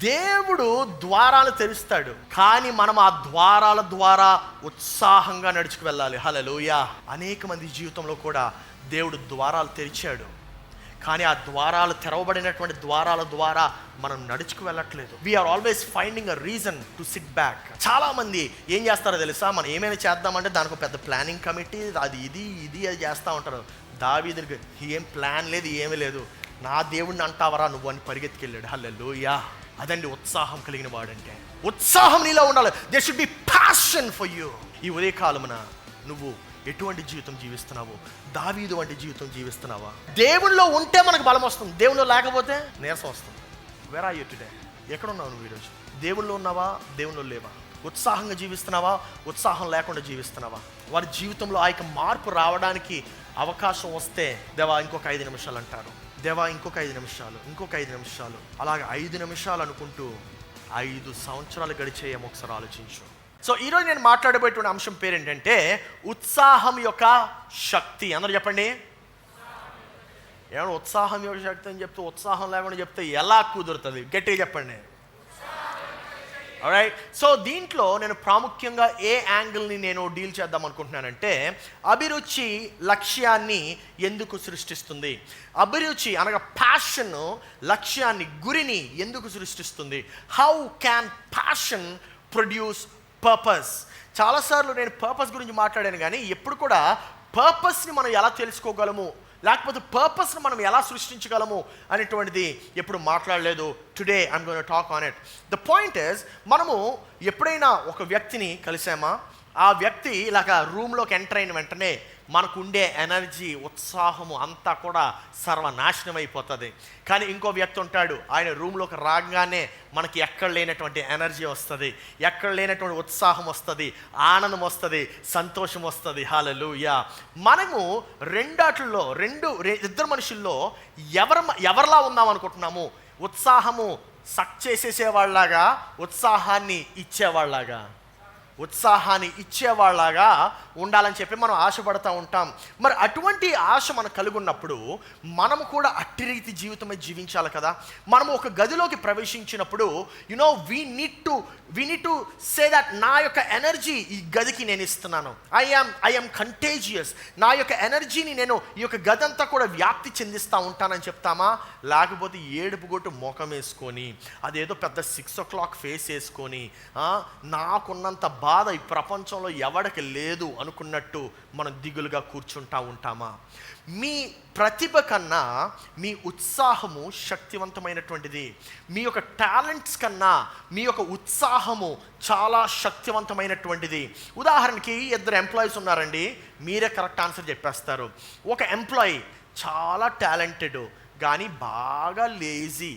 దేవుడు ద్వారాలు తెరుస్తాడు, కానీ మనం ఆ ద్వారాల ద్వారా ఉత్సాహంగా నడుచుకు వెళ్ళాలి. హల్లెలూయా. అనేక మంది జీవితంలో కూడా దేవుడు ద్వారాలు తెరిచాడు, కానీ ఆ ద్వారాలు, తెరవబడినటువంటి ద్వారాల ద్వారా మనం నడుచుకు వెళ్ళట్లేదు. We are always finding a reason to sit back. చాలా మంది ఏం చేస్తారో తెలుసా, మనం ఏమైనా చేద్దామంటే దానికి ఒక పెద్ద ప్లానింగ్ కమిటీ, అది ఇది అది చేస్తూ ఉంటారు. దావీదునికి ఏం ప్లాన్ లేదు, ఏమీ లేదు. నా దేవుడిని అంటావరా నువ్వు అని పరిగెత్తుకెళ్ళాడు. హల్లెలూయా. అదండి ఉత్సాహం కలిగిన వాడంటే. ఉత్సాహం నీలో ఉండాలి. There should be passion for you. ఈ ఉదయకాలమున నువ్వు ఎటువంటి జీవితం జీవిస్తున్నావు? దావీదు వంటి జీవితం జీవిస్తున్నావా? దేవునిలో ఉంటే మనకు బలం వస్తుంది, దేవునిలో లేకపోతే నీరసం వస్తుంది. Where are you today? ఎక్కడున్నావు నువ్వు ఈరోజు? దేవునిలో ఉన్నావా? దేవునిలో లేవా? ఉత్సాహంగా జీవిస్తున్నావా? ఉత్సాహం లేకుండా జీవిస్తున్నావా? వారి జీవితంలో ఆ యొక్క మార్పు రావడానికి అవకాశం వస్తే, దేవా ఇంకొక 5 నిమిషాలు అంటారు, దేవా ఇంకొక 5 నిమిషాలు, ఇంకొక 5 నిమిషాలు, అలాగే 5 నిమిషాలు అనుకుంటూ 5 సంవత్సరాలు గడిచేయేమో ఒకసారి ఆలోచించు. సో ఈరోజు నేను మాట్లాడబోయేటువంటి అంశం పేరు ఏంటంటే ఉత్సాహం యొక్క శక్తి. అందరూ చెప్పండి. ఏమన్నా ఉత్సాహం యొక్క శక్తి అని చెప్తే ఉత్సాహం లేకుండా చెప్తే ఎలా కుదురుతుంది? గట్టిగా చెప్పండి. ఆల్రైట్. సో దీంట్లో నేను ప్రాముఖ్యంగా ఏ యాంగిల్ని నేను డీల్ చేద్దాం అనుకుంటున్నానంటే, అభిరుచి లక్ష్యాన్ని ఎందుకు సృష్టిస్తుంది? అభిరుచి అనగా ప్యాషన్ లక్ష్యాన్ని, గురిని ఎందుకు సృష్టిస్తుంది? How can passion produce purpose? చాలాసార్లు నేను పర్పస్ గురించి మాట్లాడాను, కానీ ఎప్పుడు కూడా పర్పస్ని మనం ఎలా తెలుసుకోగలము, లేకపోతే పర్పస్ని మనం ఎలా సృష్టించగలము అనేటువంటిది ఎప్పుడు మాట్లాడలేదు. Today I'm going to talk on it. The point is, మనము ఎప్పుడైనా ఒక వ్యక్తిని కలిసామా, ఆ వ్యక్తి ఇలాగ రూమ్లోకి ఎంటర్ అయిన వెంటనే మనకు ఉండే ఎనర్జీ, ఉత్సాహము అంతా కూడా సర్వనాశనం అయిపోతుంది. కానీ ఇంకో వ్యక్తి ఉంటాడు, ఆయన రూమ్లోకి రాగానే మనకి ఎక్కడ లేనటువంటి ఎనర్జీ వస్తుంది, ఎక్కడ లేనటువంటి ఉత్సాహం వస్తుంది, ఆనందం వస్తుంది, సంతోషం వస్తుంది. హల్లెలూయా. మనము ఇద్దరు మనుషుల్లో ఎవరిలా ఉందాం అనుకుంటున్నాము? ఉత్సాహము సక్ చేసేసేవాళ్ళలాగా, ఉత్సాహాన్ని ఇచ్చేవాళ్ళలాగా ఉండాలని చెప్పి మనం ఆశపడుతూ ఉంటాం. మరి అటువంటి ఆశ మనకు కలిగి ఉన్నప్పుడు మనము కూడా అట్టి రీతి జీవితమే జీవించాలి కదా. మనము ఒక గదిలోకి ప్రవేశించినప్పుడు we need to say that నా యొక్క ఎనర్జీ ఈ గదికి నేను ఇస్తున్నాను. I am contagious. నా యొక్క ఎనర్జీని నేను ఈ యొక్క గది అంతా కూడా వ్యాప్తి చెందిస్తూ ఉంటానని చెప్తామా? లేకపోతే ఏడుపు గొట్టు ముఖం వేసుకొని, అదేదో పెద్ద 6 o'clock ఫేస్ వేసుకొని, నాకున్నంత బాధ ఈ ప్రపంచంలో ఎవడికి లేదు అనుకున్నట్టు మనం దిగులుగా కూర్చుంటా ఉంటామా? మీ ప్రతిభ కన్నా మీ ఉత్సాహము శక్తివంతమైనటువంటిది. మీ యొక్క టాలెంట్స్ కన్నా మీ యొక్క ఉత్సాహము చాలా శక్తివంతమైనటువంటిది. ఉదాహరణకి 2 ఎంప్లాయీస్ ఉన్నారండి, మీరే కరెక్ట్ ఆన్సర్ చెప్పేస్తారు. ఒక ఎంప్లాయీ చాలా టాలెంటెడ్, కానీ బాగా లేజీ.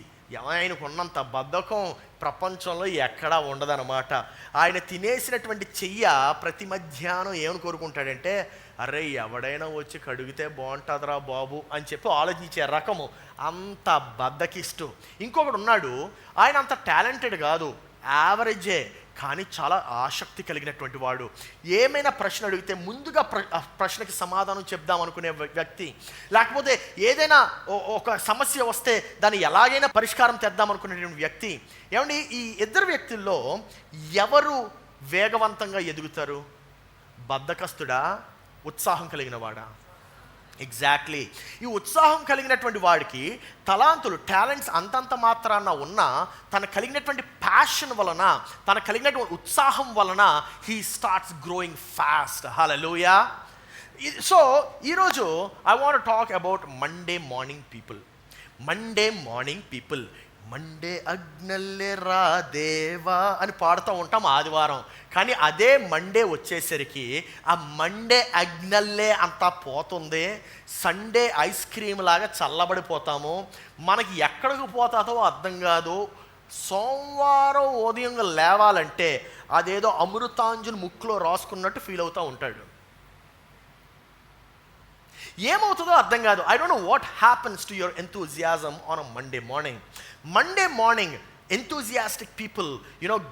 ఆయనకు ఉన్నంత బద్ధకం ప్రపంచంలో ఎక్కడా ఉండదన్నమాట. ఆయన తినేసినటువంటి చెయ్య ప్రతి మధ్యాహ్నం ఏమని కోరుకుంటాడంటే, అరే ఎవడైనా వచ్చి కడిగితే బాగుంటుందిరా బాబు అని చెప్పి ఆలోచించే రకము, అంత బద్ధకిష్టు. ఇంకొకడు ఉన్నాడు, ఆయన అంత టాలెంటెడ్ కాదు, యావరేజే, కానీ చాలా ఆసక్తి కలిగినటువంటి వాడు. ఏమైనా ప్రశ్న అడిగితే ముందుగా ప్రశ్నకి సమాధానం చెప్దాం అనుకునే వ్యక్తి, లేకపోతే ఏదైనా ఒక సమస్య వస్తే దాన్ని ఎలాగైనా పరిష్కారం తెద్దాం అనుకునేటువంటి వ్యక్తి. ఏమండి, ఈ 2 వ్యక్తుల్లో ఎవరు వేగవంతంగా ఎదుగుతారు? బద్ధకస్తుడా, ఉత్సాహం కలిగిన వాడా? ఎగ్జాక్ట్లీ. ఈ ఉత్సాహం కలిగినటువంటి వాడికి తలాంతులు, టాలెంట్స్ అంతంత మాత్రాన ఉన్నా, తన కలిగినటువంటి ప్యాషన్ వలన, తన కలిగినటువంటి ఉత్సాహం వలన he starts growing fast. Hallelujah. So ఈరోజు I want talk about Monday morning people. Monday అగ్నల్లే రా దేవా అని పాడుతూ ఉంటాం ఆదివారం. కానీ అదే మండే వచ్చేసరికి ఆ మండే అగ్నల్లే అంతా పోతుంది. సండే ఐస్ క్రీమ్ లాగా చల్లబడిపోతాము. మనకి ఎక్కడికి పోతాదో అర్థం కాదు. సోమవారం ఉదయం లేవాలంటే అదేదో అమృతాంజన్ ముక్కులో రాసుకున్నట్టు ఫీల్ అవుతూ ఉంటాడు. ఏమవుతుందో అర్థం కాదు. I don't know what happens to your enthusiasm on a Monday morning. enthusiastic people,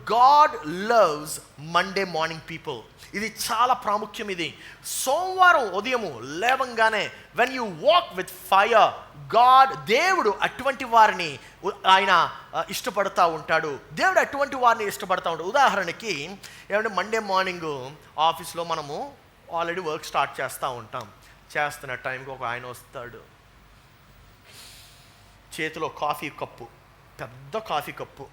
God loves Monday morning people. ఇది చాలా ప్రాముఖ్యం. ఇది సోమవారం ఉదయము లేవంగానే when you walk with fire, దేవుడు అటువంటి వారిని ఆయన ఇష్టపడతా ఉంటాడు. దేవుడు అటువంటి వారిని ఇష్టపడతా ఉంటాడు. ఉదాహరణకి ఏమంటే మండే మార్నింగ్ ఆఫీస్లో మనము ఆల్రెడీ వర్క్ స్టార్ట్ చేస్తూ ఉంటాం. చేస్తున్న టైంకి ఒక ఆయన వస్తాడు, చేతిలో కాఫీ కప్పు, పెద్ద కాఫీ కప్పు.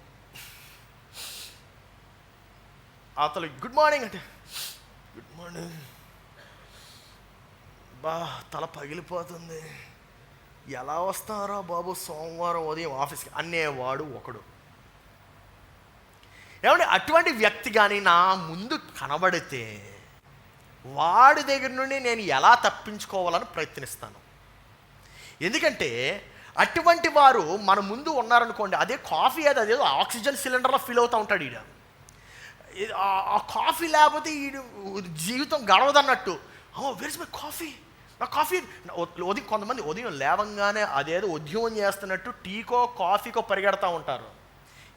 అతను గుడ్ మార్నింగ్ అంటే గుడ్ మార్నింగ్, తల పగిలిపోతుంది, ఎలా వస్తారా బాబు సోమవారం ఉదయం ఆఫీస్కి అనేవాడు ఒకడు. ఏమంటే అటువంటి వ్యక్తి కానీ నా ముందు కనబడితే వాడి దగ్గర నుండి నేను ఎలా తప్పించుకోవాలని ప్రయత్నిస్తాను. ఎందుకంటే అటువంటి వారు మన ముందు ఉన్నారనుకోండి, అదే కాఫీ అదేదో ఆక్సిజన్ సిలిండర్లో ఫీల్ అవుతూ ఉంటాడు. ఈడ ఆ కాఫీ లేకపోతే ఈ జీవితం గడవదన్నట్టు. వెర్ మై కాఫీ, నా కాఫీ. ఉదయం కొంతమంది ఉదయం లేవంగానే అదేదో ఉద్యోగం చేస్తున్నట్టు టీకో కాఫీకో పరిగెడతా ఉంటారు.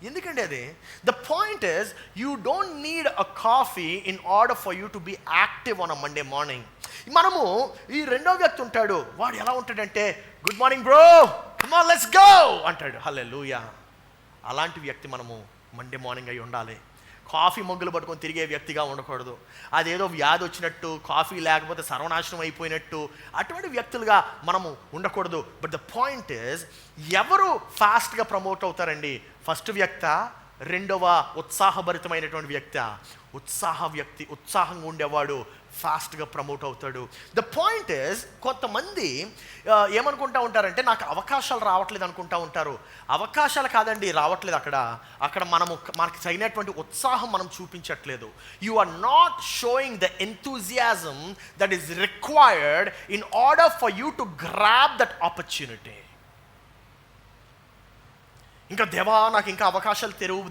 ఎందుకంటే అది the point is you don't need a coffee in order for you to be active on a Monday morning. మనము ఈ రెండో వ్యక్తి ఉంటాడు, వాడు ఎలా ఉంటాడంటే good morning bro, come on let's go అంటాడు. హల్లెలూయా. అలాంటి వ్యక్తి మనము మండే మార్నింగ్ అయి ఉండాలి. కాఫీ మొగ్గులు పట్టుకొని తిరిగే వ్యక్తిగా ఉండకూడదు. అదేదో వ్యాధి వచ్చినట్టు, కాఫీ లేకపోతే సర్వనాశనం అయిపోయినట్టు అటువంటి వ్యక్తులుగా మనము ఉండకూడదు. బట్ ద పాయింట్ ఇస్ ఎవరు ఫాస్ట్గా ప్రమోట్ అవుతారండి? ఫస్ట్ వ్యక్త, రెండవ ఉత్సాహభరితమైనటువంటి వ్యక్తి. ఉత్సాహంగా ఉండేవాడు ఫాస్ట్గా ప్రమోట్ అవుతాడు. ద పాయింట్ ఇస్ కొంతమంది ఏమనుకుంటా ఉంటారంటే నాకు అవకాశాలు రావట్లేదు అనుకుంటా ఉంటారు. అవకాశాలు కాదండి రావట్లేదు, అక్కడ మనకు తగినటువంటి ఉత్సాహం మనం చూపించట్లేదు. You are not showing the enthusiasm that is required in order for you to grab that opportunity. ఇంకా దేవా నాకు ఇంకా అవకాశాలు తెరువు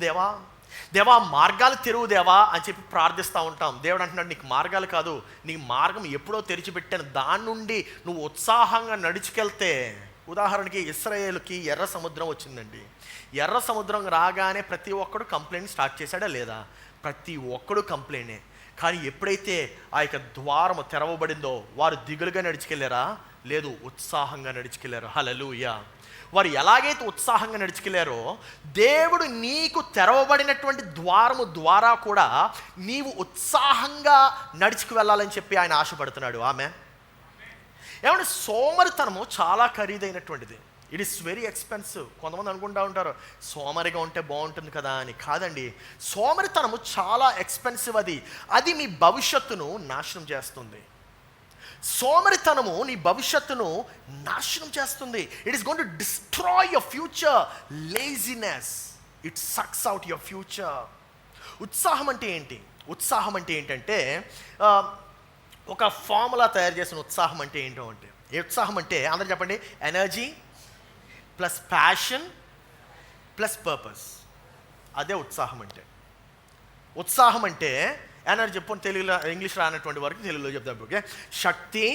దేవా మార్గాలు తెరువు దేవా అని చెప్పి ప్రార్థిస్తూ ఉంటాం. దేవుడు అంటున్నాడు నీకు మార్గాలు కాదు, నీ మార్గం ఎప్పుడో తెరిచిపెట్టాను, దాని నుండి నువ్వు ఉత్సాహంగా నడుచుకెళ్తే. ఉదాహరణకి ఇశ్రాయేలుకి ఎర్ర సముద్రం వచ్చిందండి. ఎర్ర సముద్రం రాగానే ప్రతి ఒక్కడు కంప్లైంట్ స్టార్ట్ చేశాడా లేదా? ప్రతి ఒక్కడు కంప్లైంటే. కానీ ఎప్పుడైతే ఆ యొక్క ద్వారము తెరవబడిందో వారు దిగులుగా నడుచుకెళ్ళారా? లేదు, ఉత్సాహంగా నడుచుకెళ్ళారు. హల్లెలూయా. వారు ఎలాగైతే ఉత్సాహంగా నడుచుకెళ్ళారో దేవుడు నీకు తెరవబడినటువంటి ద్వారము ద్వారా కూడా నీవు ఉత్సాహంగా నడుచుకు వెళ్ళాలని చెప్పి ఆయన ఆశపడుతున్నాడు. ఆమెన్. ఏమంటే సోమరితనము చాలా ఖరీదైనటువంటిది. It is very expensive. కొంతమంది అనుకుంటూ ఉంటారు సోమరిగా ఉంటే బాగుంటుంది కదా అని. కాదండి, సోమరితనము చాలా ఎక్స్పెన్సివ్. అది మీ భవిష్యత్తును నాశనం చేస్తుంది. సోమరితనము నీ భవిష్యత్తును నాశనం చేస్తుంది. It is going to destroy your future. Laziness it sucks out your future. ఉత్సాహం అంటే ఏంటి? ఉత్సాహం అంటే ఏంటంటే ఒక ఫార్ములా తయారు చేసిన ఉత్సాహం అంటే ఏంటో అంటే, ఏ ఉత్సాహం అంటే అందరూ చెప్పండి, energy plus passion plus purpose. అదే ఉత్సాహం అంటే. ఉత్సాహం అంటే ఎనర్జీ చెప్పండి, తెలుగులో ఇంగ్లీష్ రానటువంటి వరకు తెలుగులో చెప్తాం. ఓకే, శక్తి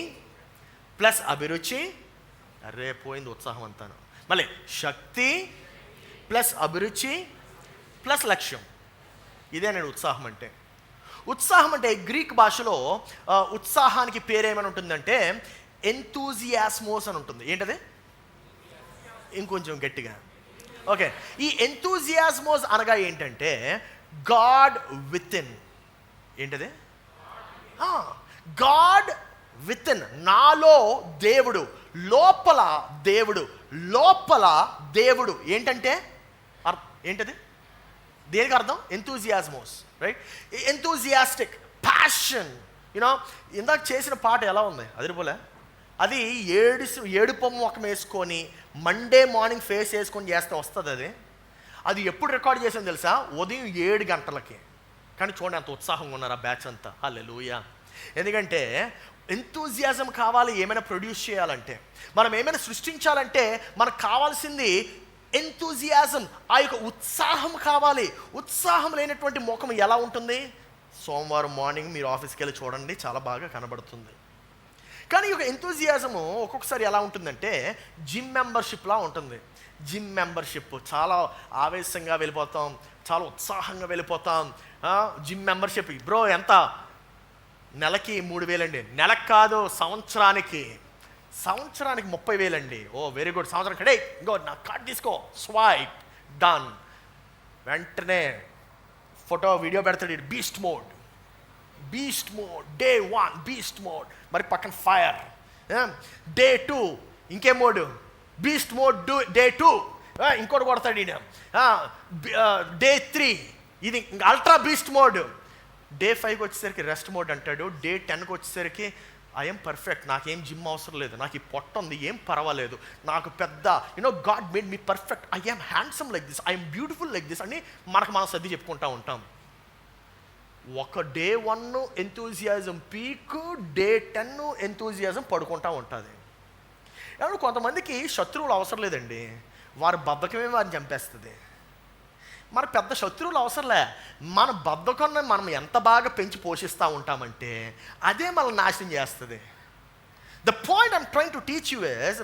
ప్లస్ అభిరుచి. అరే పోయింది ఉత్సాహం అంతాను. మళ్ళీ శక్తి ప్లస్ అభిరుచి ప్లస్ లక్ష్యం. ఇదే నేను ఉత్సాహం అంటే. ఉత్సాహం అంటే గ్రీక్ భాషలో ఉత్సాహానికి పేరేమని ఉంటుందంటే ఎంతూజియాస్మోస్ అని ఉంటుంది. ఏంటది? ఇంకొంచెం గట్టిగా. ఓకే, ఈ ఎంతూజియాస్మోస్ అనగా ఏంటంటే గాడ్ విత్ ఇన్. ఏంటది? God with in. నాలో దేవుడు, లోపల దేవుడు, లోపల దేవుడు. ఏంటంటే ఏంటది? దేనికి అర్థం? ఎంతూజియాస్మోస్, రైట్? Enthusiastic, passion. యూనో ఇందాక చేసిన పాట ఎలా ఉంది? అదిరిపోలే. అది ఏడుపు ముఖం వేసుకొని మండే మార్నింగ్ ఫేస్ వేసుకొని చేస్తే వస్తుంది. అది ఎప్పుడు రికార్డ్ చేసాను తెలుసా? ఉదయం 7 గంటలకి. కానీ చూడండి అంత ఉత్సాహంగా ఉన్నారు ఆ బ్యాచ్ అంతా. హల్లెలూయా. ఎందుకంటే ఎంతూజియాజం కావాలి. ఏమైనా ప్రొడ్యూస్ చేయాలంటే, మనం ఏమైనా సృష్టించాలంటే మనకు కావాల్సింది ఎంతూజియాజం, ఆ యొక్క ఉత్సాహం కావాలి. ఉత్సాహం లేనటువంటి ముఖం ఎలా ఉంటుంది? సోమవారం మార్నింగ్ మీరు ఆఫీస్కి వెళ్ళి చూడండి, చాలా బాగా కనబడుతుంది. కానీ ఈ యొక్క ఎంతూజియాజము ఒక్కొక్కసారి ఎలా ఉంటుందంటే జిమ్ మెంబర్షిప్లా ఉంటుంది. జిమ్ మెంబర్షిప్ చాలా ఆవేశంగా వెళ్ళిపోతాం, చాలా ఉత్సాహంగా వెళ్ళిపోతాం. జిమ్ మెంబర్షిప్ బ్రో ఎంత? నెలకి 3,000 అండి. నెలకు కాదు, సంవత్సరానికి. సంవత్సరానికి 30,000 అండి. ఓ వెరీ గుడ్. సంవత్సరం కడే ఇంకో నా కార్డ్ తీసుకో, స్వైప్, డన్. వెంటనే ఫోటో వీడియో పెడతాడు. Beast mode day 1 beast mode, మరి పక్కన ఫైర్. డే 2 ఇంకే మోడ్, బీస్ట్ మోడ్ డే 2 ఇంకోటి కొడతాడు ఈయన. డే 3 ఇది అల్ట్రా బీస్ట్ మోడ్. డే 5కి వచ్చేసరికి రెస్ట్ మోడ్ అంటాడు. డే 10కి వచ్చేసరికి ఐఎమ్ పర్ఫెక్ట్, నాకేం జిమ్ అవసరం లేదు, నాకు ఈ పొట్ట ఉంది, ఏం పర్వాలేదు, నాకు పెద్ద God made me perfect, I'm handsome like this, I'm beautiful like this అని మనం సర్ది చెప్పుకుంటూ ఉంటాం. ఒక day 1 enthusiasm peak, day 10 enthusiasm పడుకుంటూ ఉంటుంది. ఏమన్నా కొంతమందికి శత్రువులు అవసరం లేదండి, వారి బద్ధకమే వారిని చంపేస్తుంది. మన పెద్ద శత్రువులు అవసరంలే, మన బద్ధకాన్ని మనం ఎంత బాగా పెంచి పోషిస్తూ ఉంటామంటే అదే మనల్ని నాశనం చేస్తుంది. The point I'm trying to teach you is,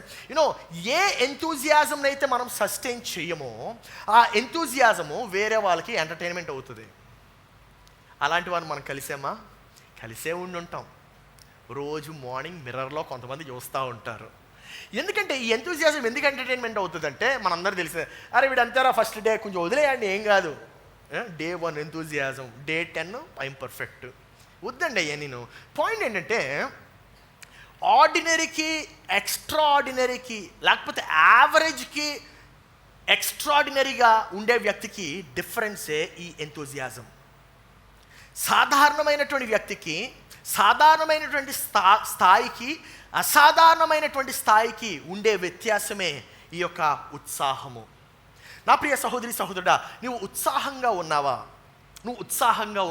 ఏ ఎంతూజియాజంని అయితే మనం సస్టైన్ చేయమో ఆ ఎంతూజియాజము వేరే వాళ్ళకి ఎంటర్టైన్మెంట్ అవుతుంది. అలాంటి వారిని మనం కలిసే ఉంటాం. రోజు మార్నింగ్ మిర్రర్లో కొంతమంది చూస్తూ ఉంటారు. ఎందుకంటే ఈ ఎంతూజియాజం ఎందుకు ఎంటర్టైన్మెంట్ అవుతుందంటే మనందరూ తెలిసే, అరే వీడు అంటారా ఫస్ట్ డే కొంచెం వదిలేయండి ఏం కాదు, day 1 enthusiasm, day 10 I'm perfect. వద్దండి అయ్యా. నేను పాయింట్ ఏంటంటే ఆర్డినరీకి ఎక్స్ట్రాఆర్డినరీకి లేకపోతే యావరేజ్కి ఎక్స్ట్రాఆర్డినరీగా ఉండే వ్యక్తికి డిఫరెన్సే ఈ ఎంతూజియాజం. సాధారణమైనటువంటి వ్యక్తికి సాధారణమైనటువంటి స్థాయికి అసాధారణమైనటువంటి స్థాయికి ఉండే వ్యత్యాసమే ఈ యొక్క ఉత్సాహము. నా ప్రియ సహోదరి సహోదరుడా, నువ్వు ఉత్సాహంగా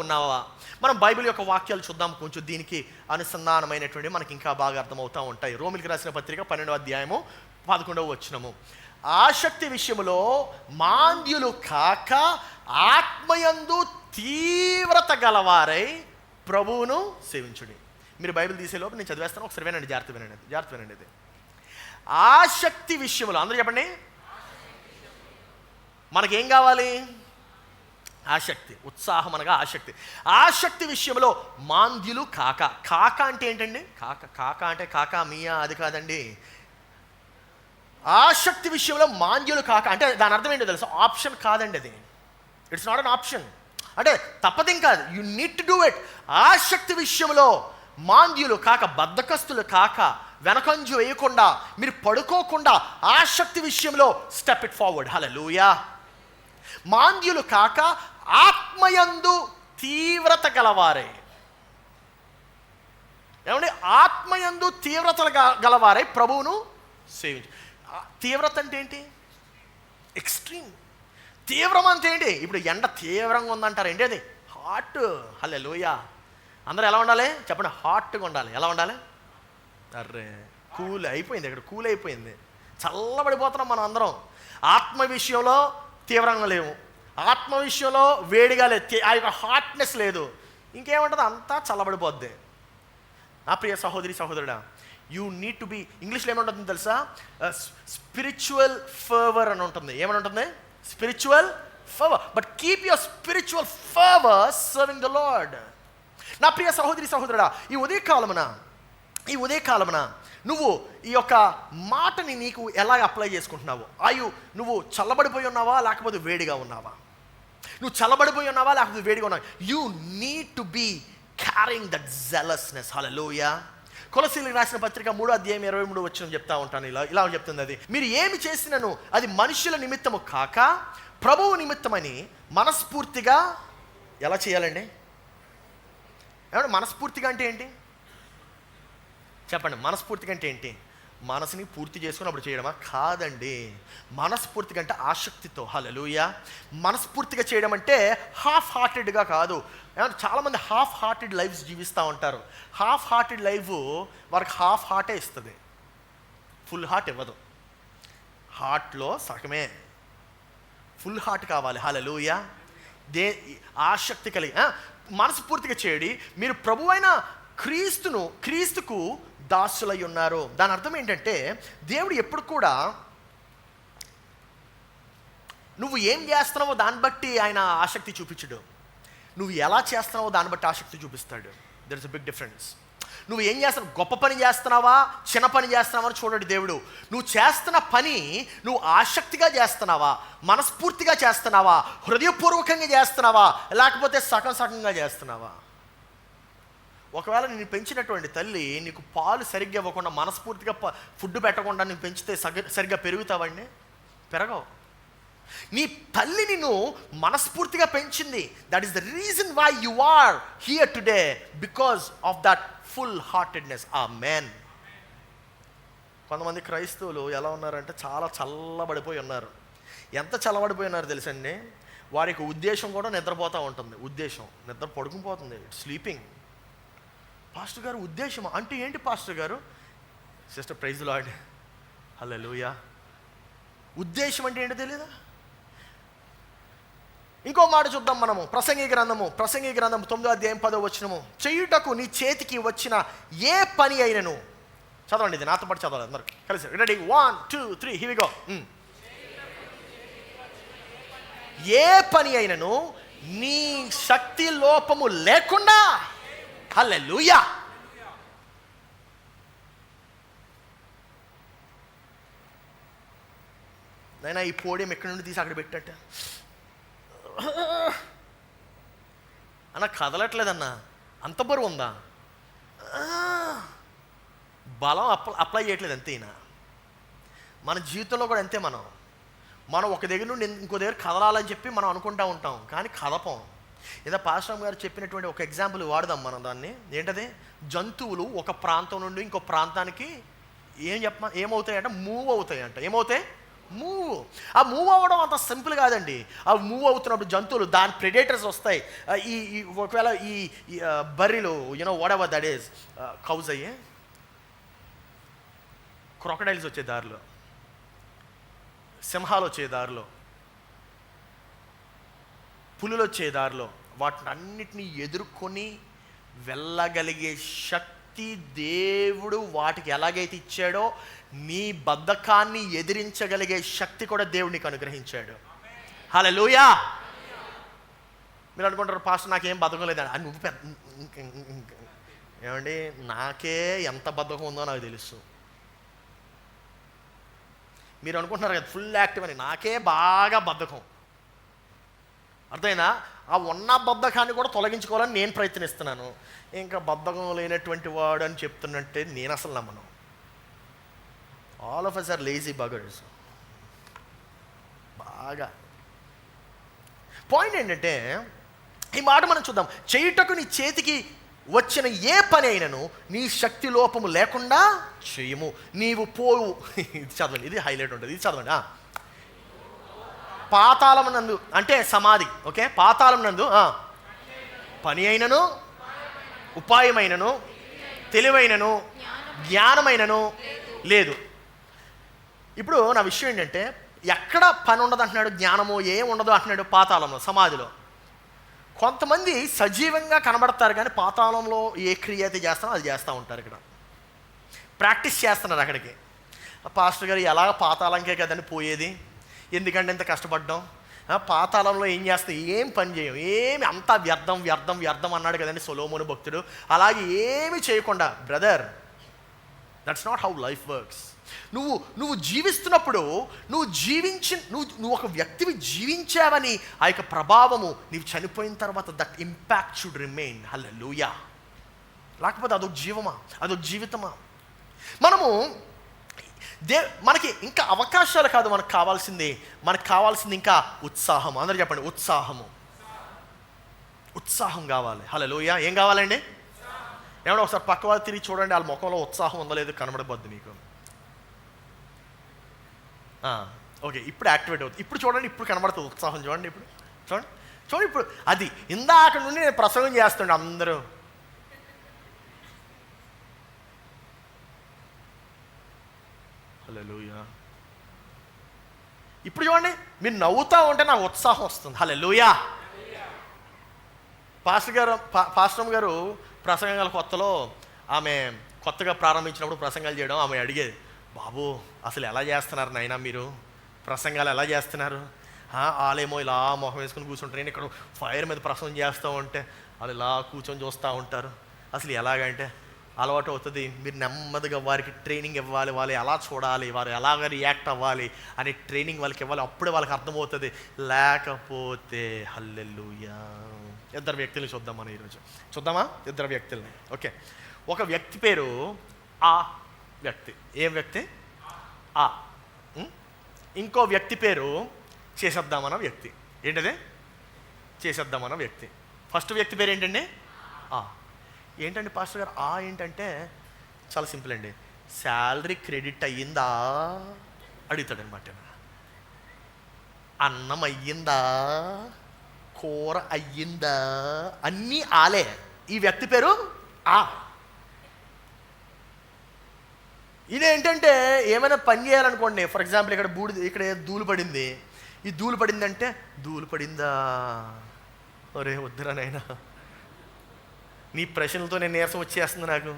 ఉన్నావా? మనం బైబిల్ యొక్క వాక్యాలు చూద్దాం. కొంచెం దీనికి అనుసంధానమైనటువంటి మనకి ఇంకా బాగా అర్థమవుతూ ఉంటాయి. రోమిలికి రాసిన పత్రిక 12వ అధ్యాయము 11వ వచనము. ఆసక్తి విషయములో మాంద్యులు కాక ఆత్మయందు తీవ్రత గలవారై ప్రభువును సేవించుడి. మీరు బైబిల్ తీసేలోపు నేను చదివేస్తాను, ఒకసారి వినండి, జాగ్రత్త వినండి. ఇది ఆసక్తి విషయంలో, అందరూ చెప్పండి, మనకేం కావాలి? ఆసక్తి. ఉత్సాహం అనగా ఆసక్తి విషయంలో మాంద్యులు కాక అంటే ఏంటండి? కాక అంటే కాకా మియా అది కాదండి. ఆసక్తి విషయంలో మాంద్యులు కాక అంటే దాని అర్థం ఏంటో తెలుసా? ఆప్షన్ కాదండి అది. It's not an option. అంటే తప్పదేం కాదు, you need to do it. ఆసక్తి విషయంలో మాంద్యులు కాక, బద్ధకస్తులు కాక, వెనకంజు వేయకుండా, మీరు పడుకోకుండా ఆసక్తి విషయంలో స్టెప్ ఇట్ ఫార్వర్డ్. హల్లెలూయా. మాంద్యులు కాక ఆత్మయందు తీవ్రత గలవారే. ఏమండి? ఆత్మయందు తీవ్రత గలవారే ప్రభువును సేవించు. తీవ్రత అంటే ఏంటి? ఎక్స్ట్రీమ్. తీవ్రం అంటే ఏంటి? ఇప్పుడు ఎండ తీవ్రంగా ఉందంటారు, ఏంటి అది? హాట్. హల్లెలూయా. అందరూ ఎలా ఉండాలి చెప్పండి? హాట్గా ఉండాలి. ఎలా ఉండాలి? అర్రే కూల్ అయిపోయింది, ఇక్కడ కూల్ అయిపోయింది, చల్లబడిపోతున్నాం మనం అందరం. ఆత్మ విషయంలో తీవ్రంగా లేవు, ఆత్మ విషయంలో వేడిగా లేదు, ఆ యొక్క హాట్నెస్ లేదు. ఇంకేముంటుంది? అంతా చల్లబడిపోద్ది. నా ప్రియ సహోదరి సహోదరుడా, యూ నీడ్ టు బీ, ఇంగ్లీష్లో ఏమంటుంది తెలుసా? స్పిరిచువల్ ఫర్వర్ అని ఉంటుంది. ఏమని ఉంటుంది? Spiritual ఫర్వర్. But keep your spiritual ఫర్వర్ serving the lord. నా ప్రియ సహోదరి సహోదరుడా, ఈ ఉదయకాలమున నువ్వు ఈ యొక్క మాటని నీకు ఎలా అప్లై చేసుకుంటున్నావు? నువ్వు చల్లబడిపోయి ఉన్నావా లేకపోతే వేడిగా ఉన్నావా? నువ్వు చల్లబడిపోయి ఉన్నావా లేకపోతే వేడిగా ఉన్నావా? You need to be carrying that jealousness. Hallelujah. కొలస్సీలకు రాసిన పత్రిక 3వ అధ్యాయం 23వ వచనం చెప్తా ఉంటాను. ఇలా చెప్తుంది అది, మీరు ఏమి చేసినను అది మనుషుల నిమిత్తము కాక ప్రభువు నిమిత్తమని మనస్ఫూర్తిగా ఎలా చేయాలండి? ఏమంటే మనస్ఫూర్తిగా అంటే ఏంటి చెప్పండి? మనస్ఫూర్తిగా అంటే ఏంటి? మనసుని పూర్తి చేసుకుని అప్పుడు చేయడమా? కాదండి. మనస్ఫూర్తిగా అంటే ఆసక్తితో. హల్లెలూయా. మనస్ఫూర్తిగా చేయడం అంటే హాఫ్ హార్టెడ్గా కాదు. ఏమంటే చాలామంది హాఫ్ హార్టెడ్ లైఫ్స్ జీవిస్తూ ఉంటారు. హాఫ్ హార్టెడ్ లైఫ్ వారికి హాఫ్ హార్టే ఇస్తుంది, ఫుల్ హార్ట్ ఇవ్వదు. హార్ట్లో సగమే, ఫుల్ హార్ట్ కావాలి. హల్లెలూయా. ఆసక్తి కలిగి మనస్ఫూర్తిగా చేయడి. మీరు ప్రభువైన క్రీస్తుకు దాసులై ఉన్నారు. దాని అర్థం ఏంటంటే దేవుడు ఎప్పుడు కూడా నువ్వు ఏం చేస్తున్నావో దాన్ని బట్టి ఆయన ఆసక్తి చూపించడు, నువ్వు ఎలా చేస్తున్నావో దాన్ని బట్టి ఆసక్తి చూపిస్తాడు. There is a big difference. నువ్వు ఏం చేస్తున్నావు, గొప్ప పని చేస్తున్నావా చిన్న పని చేస్తున్నావా అని చూడడు దేవుడు. నువ్వు చేస్తున్న పని నువ్వు ఆసక్తిగా చేస్తున్నావా, మనస్ఫూర్తిగా చేస్తున్నావా, హృదయపూర్వకంగా చేస్తున్నావా, లేకపోతే సగం సగంగా చేస్తున్నావా? ఒకవేళ నేను పెంచినటువంటి తల్లి నీకు పాలు సరిగ్గా ఇవ్వకుండా మనస్ఫూర్తిగా ఫుడ్ పెట్టకుండా నువ్వు పెంచితే సరిగ్గా పెరుగుతావండి? పెరగవు. నీ తల్లి నిన్ను మనస్ఫూర్తిగా పెంచింది. That is the reason why you are here today, because of that full heartedness. Amen. కొంతమంది క్రైస్తవులు ఎలా ఉన్నారంటే చాలా చల్లబడిపోయి ఉన్నారు. ఎంత చల్లబడిపోయి ఉన్నారు తెలుసండి, వారికి ఉద్దేశం కూడా నిద్రపోతూ ఉంటుంది. ఉద్దేశం నిద్ర పడుకుపోతుంది, స్లీపింగ్. పాస్టర్ గారు ఉద్దేశం అంటే ఏంటి పాస్టర్ గారు? సిస్టర్ ప్రైజ్ ది లార్డ్, హల్లెలూయా. ఉద్దేశం అంటే ఏంటో తెలియదా? ఇంకో మాట చూద్దాం మనము. ప్రసంగి గ్రంథము 9వ అధ్యాయం 10వ వచనము. చేయుటకు నీ చేతికి వచ్చిన ఏ పని అయినను, చదవండి ఇది నాతో పాటు చదవాలి అందరు కలిసి. Ready, 1 2 3 here we go. ఏ పని అయినను నీ శక్తి లోపము లేకుండా. హల్లెలూయా. నైనా ఈ పోడియం ఎక్కడి నుండి తీసి అక్కడ పెట్టట అన్న, కదలట్లేదన్నా, అంత బరువు ఉందా? బలం అప్లై చేయట్లేదు అంతేనా? మన జీవితంలో కూడా అంతే. మనం ఒక దగ్గర నుండి ఇంకో దగ్గర కదలాలని చెప్పి మనం అనుకుంటూ ఉంటాం, కానీ కదపం. ఏదో పాస్టర్ గారు చెప్పినటువంటి ఒక ఎగ్జాంపుల్ వాడదాం మనం దాన్ని. ఏంటది? జంతువులు ఒక ప్రాంతం నుండి ఇంకో ప్రాంతానికి ఏమవుతాయంట? మూవ్ అవుతాయంట. ఏమవుతాయి? మూవ్. ఆ మూవ్ అవ్వడం అంత సింపుల్ కాదండి. ఆ మూవ్ అవుతున్నప్పుడు జంతువులు, దాని ప్రెడేటర్స్ వస్తాయి. ఒకవేళ ఈ బర్రెలు, వాట్ ఎవర్ దట్ ఈస్, కౌజ్ అయ్యే క్రొకడైల్స్ వచ్చే దారిలో, సింహాలు వచ్చే దారిలో, పులులు వచ్చే దారిలో, వాటిని అన్నిటినీ ఎదుర్కొని వెళ్ళగలిగే శక్తి దేవుడు వాటికి ఎలాగైతే ఇచ్చాడో, నీ బద్ధకాన్ని ఎదిరించగలిగే శక్తి కూడా దేవుడు నీకు అనుగ్రహించాడు. హల్లెలూయా. మీరు అనుకుంటారు పాస్టర్ నాకేం బద్ధకం లేదండి. అది నువ్వు ఏమండి, నాకే ఎంత బద్ధకం ఉందో నాకు తెలుసు. మీరు అనుకుంటున్నారు కదా ఫుల్ యాక్టివ్ అని. నాకే బాగా బద్ధకం. అర్థమైనా? ఆ ఉన్న బద్ధకాన్ని కూడా తొలగించుకోవాలని నేను ప్రయత్నిస్తున్నాను. ఇంకా బద్ధకం లేనటువంటి వాడు అని చెప్తున్నట్టే నేను అసలు నమ్మను. All of us are lazy buggers. బాగా పాయింట్ ఏంటంటే, ఈ మాట మనం చూద్దాం. చేయుటకు నీ చేతికి వచ్చిన ఏ పని అయినను నీ శక్తి లోపము లేకుండా చేయము. నీవు పోవు. ఇది చదవండి, ఇది హైలైట్ ఉంటుంది. ఇది చదవండి. పాతాళం నందు అంటే సమాధి. ఓకే, పాతాళం నందు పని అయినను, ఉపాయమైనను, తెలివైనను, జ్ఞానమైనను లేదు. ఇప్పుడు నా విషయం ఏంటంటే, ఎక్కడ పని ఉండదు అంటున్నాడు, జ్ఞానము ఏం ఉండదు అంటున్నాడు? పాతాళంలో, సమాధిలో. కొంతమంది సజీవంగా కనబడతారు కానీ పాతాళంలో ఏ క్రియ అయితే చేస్తారో అది చేస్తూ ఉంటారు. ఇక్కడ ప్రాక్టీస్ చేస్తున్నారు. అక్కడికి పాస్టర్ గారు ఎలాగ పాతాళంకే కదండి పోయేది, ఎందుకంటే ఇంత కష్టపడ్డాం, పాతాళంలో ఏం చేస్తాం, ఏం పని చేయం, ఏమి అంతా వ్యర్థం వ్యర్థం వ్యర్థం అన్నాడు కదండి సొలొమోను భక్తుడు. అలాగే ఏమి చేయకుండా, brother, that's not how life works. నువ్వు జీవిస్తున్నప్పుడు నువ్వు ఒక వ్యక్తివి జీవించావని ఆ యొక్క ప్రభావము నీవు చనిపోయిన తర్వాత దట్ ఇంపాక్ట్ షుడ్ రిమైన్. హల్లెలూయా. లేకపోతే అదొక జీవమా, అదొక జీవితమా? మనకి ఇంకా అవకాశాలు కాదు మనకు కావాల్సింది ఇంకా ఉత్సాహం. అందరూ చెప్పండి, ఉత్సాహం కావాలి. హల్లెలూయా. ఏం కావాలండి? ఏమన్నా ఒకసారి పక్క వాళ్ళు తిరిగి చూడండి, వాళ్ళ ముఖంలో ఉత్సాహం ఉందో లేదో కనబడబోద్ది మీకు. ఓకే, ఇప్పుడు యాక్టివేట్ అవుతుంది. ఇప్పుడు చూడండి, ఇప్పుడు కనబడుతుంది ఉత్సాహం. చూడండి ఇప్పుడు, చూడండి ఇప్పుడు. అది ఇందాక నుండి నేను ప్రసంగం చేస్తుండే అందరూ. హల్లెలూయా. ఇప్పుడు చూడండి, మీరు నవ్వుతూ ఉంటే నాకు ఉత్సాహం వస్తుంది. హల్లెలూయా. పాస్టర్ గారు ప్రసంగాల కొత్తలో ఆమె కొత్తగా ప్రారంభించినప్పుడు ప్రసంగాలు చేయడం ఆమె అడిగేది, బాబు అసలు ఎలా చేస్తున్నారు నాయనా మీరు ప్రసంగాలు, ఎలా చేస్తున్నారు? వాళ్ళేమో ఇలా మొహం వేసుకుని కూర్చుంటారు, నేను ఇక్కడ ఫైర్ మీద ప్రసంగం చేస్తూ ఉంటే వాళ్ళు ఇలా కూర్చొని చూస్తూ ఉంటారు. అసలు ఎలాగంటే అలవాటు అవుతుంది. మీరు నెమ్మదిగా వారికి ట్రైనింగ్ ఇవ్వాలి, వాళ్ళు ఎలా చూడాలి, వారు ఎలాగ రియాక్ట్ అవ్వాలి అని ట్రైనింగ్ వాళ్ళకి ఇవ్వాలి. అప్పుడే వాళ్ళకి అర్థమవుతుంది. లేకపోతే హల్లెలూయా. ఇద్దరు వ్యక్తుల్ని చూద్దాం మనం ఈరోజు. చూద్దామా? ఇద్దరు వ్యక్తుల్ని. ఓకే, ఒక వ్యక్తి పేరు ఆ వ్యక్తి. ఏం వ్యక్తి? ఆ. ఇంకో వ్యక్తి పేరు చేసేద్దామన్న వ్యక్తి. ఏంటది? చేసేద్దామన్న వ్యక్తి. ఫస్ట్ వ్యక్తి పేరు ఏంటండి? ఆ. ఏంటండి పాస్టర్ గారు ఆ ఏంటంటే చాలా సింపుల్ అండి. శాలరీ క్రెడిట్ అయ్యిందా అడుగుతాడు అనమాట. అన్నం అయ్యిందా, కూర అయ్యిందా, అన్నీ ఆలే. ఈ వ్యక్తి పేరు ఆ. ఇదేంటంటే ఏమైనా పని చేయాలనుకోండి, ఫర్ ఎగ్జాంపుల్ ఇక్కడ ధూళి పడింది. ఈ ధూళి పడిందంటే ధూళి పడిందా, ఒరే వద్దురా నాయనా, నీ ప్రశ్నలతో నేను నీరసం వచ్చేస్తుంది నాకు.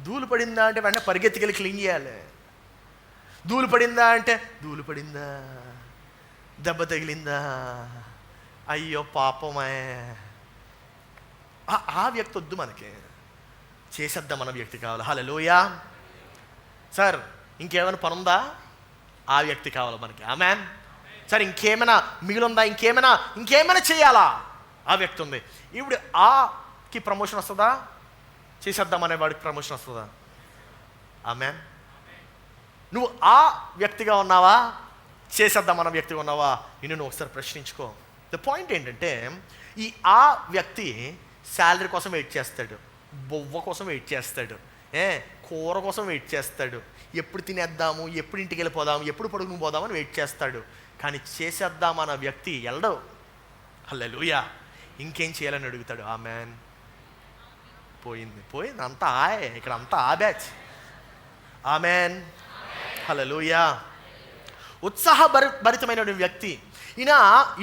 ధూళి పడిందా అంటే వెంటనే పరిగెత్తికెళ్ళి క్లీన్ చేయాలి. ధూళి పడిందా అంటే ధూళి పడిందా, దెబ్బ తగిలిందా, అయ్యో పాపమే. ఆ వ్యక్తి వద్దు మనకి. చేసేద్దాం మన వ్యక్తి కావాలి. హల్లెలూయా. సార్ ఇంకేమైనా పని ఉందా? ఆ వ్యక్తి కావాలి మనకి. ఆమేన్. సార్ ఇంకేమైనా మిగిలిందా, ఇంకేమైనా చేయాలా? ఆ వ్యక్తి ఉంది. ఇప్పుడు ఆకి ప్రమోషన్ వస్తుందా? చేసేద్దాం అనేవాడికి ప్రమోషన్ వస్తుందా? ఆమేన్. నువ్వు ఆ వ్యక్తిగా ఉన్నావా, చేసేద్దాం అన్న వ్యక్తిగా ఉన్నావా? నువ్వు ఒకసారి ప్రశ్నించుకో. ద పాయింట్ ఏంటంటే, ఈ ఆ వ్యక్తి శాలరీ కోసం వెయిట్ చేస్తాడు, బొవ్వ కోసం వెయిట్ చేస్తాడు, కూర కోసం వెయిట్ చేస్తాడు, ఎప్పుడు తినేద్దాము, ఎప్పుడు ఇంటికి వెళ్ళిపోదాము, ఎప్పుడు పడుకుని పోదామని వెయిట్ చేస్తాడు. కానీ చేసేద్దామన్న వ్యక్తి వెళ్ళడు. హల్లెలూయా. ఇంకేం చేయాలని అడుగుతాడు. ఆమేన్. పోయింది అంతా ఆయే. ఇక్కడ అంతా ఆ బ్యాచ్. ఆమేన్. హల్లెలూయా. ఉత్సాహభరితమైన వ్యక్తి. ఈయన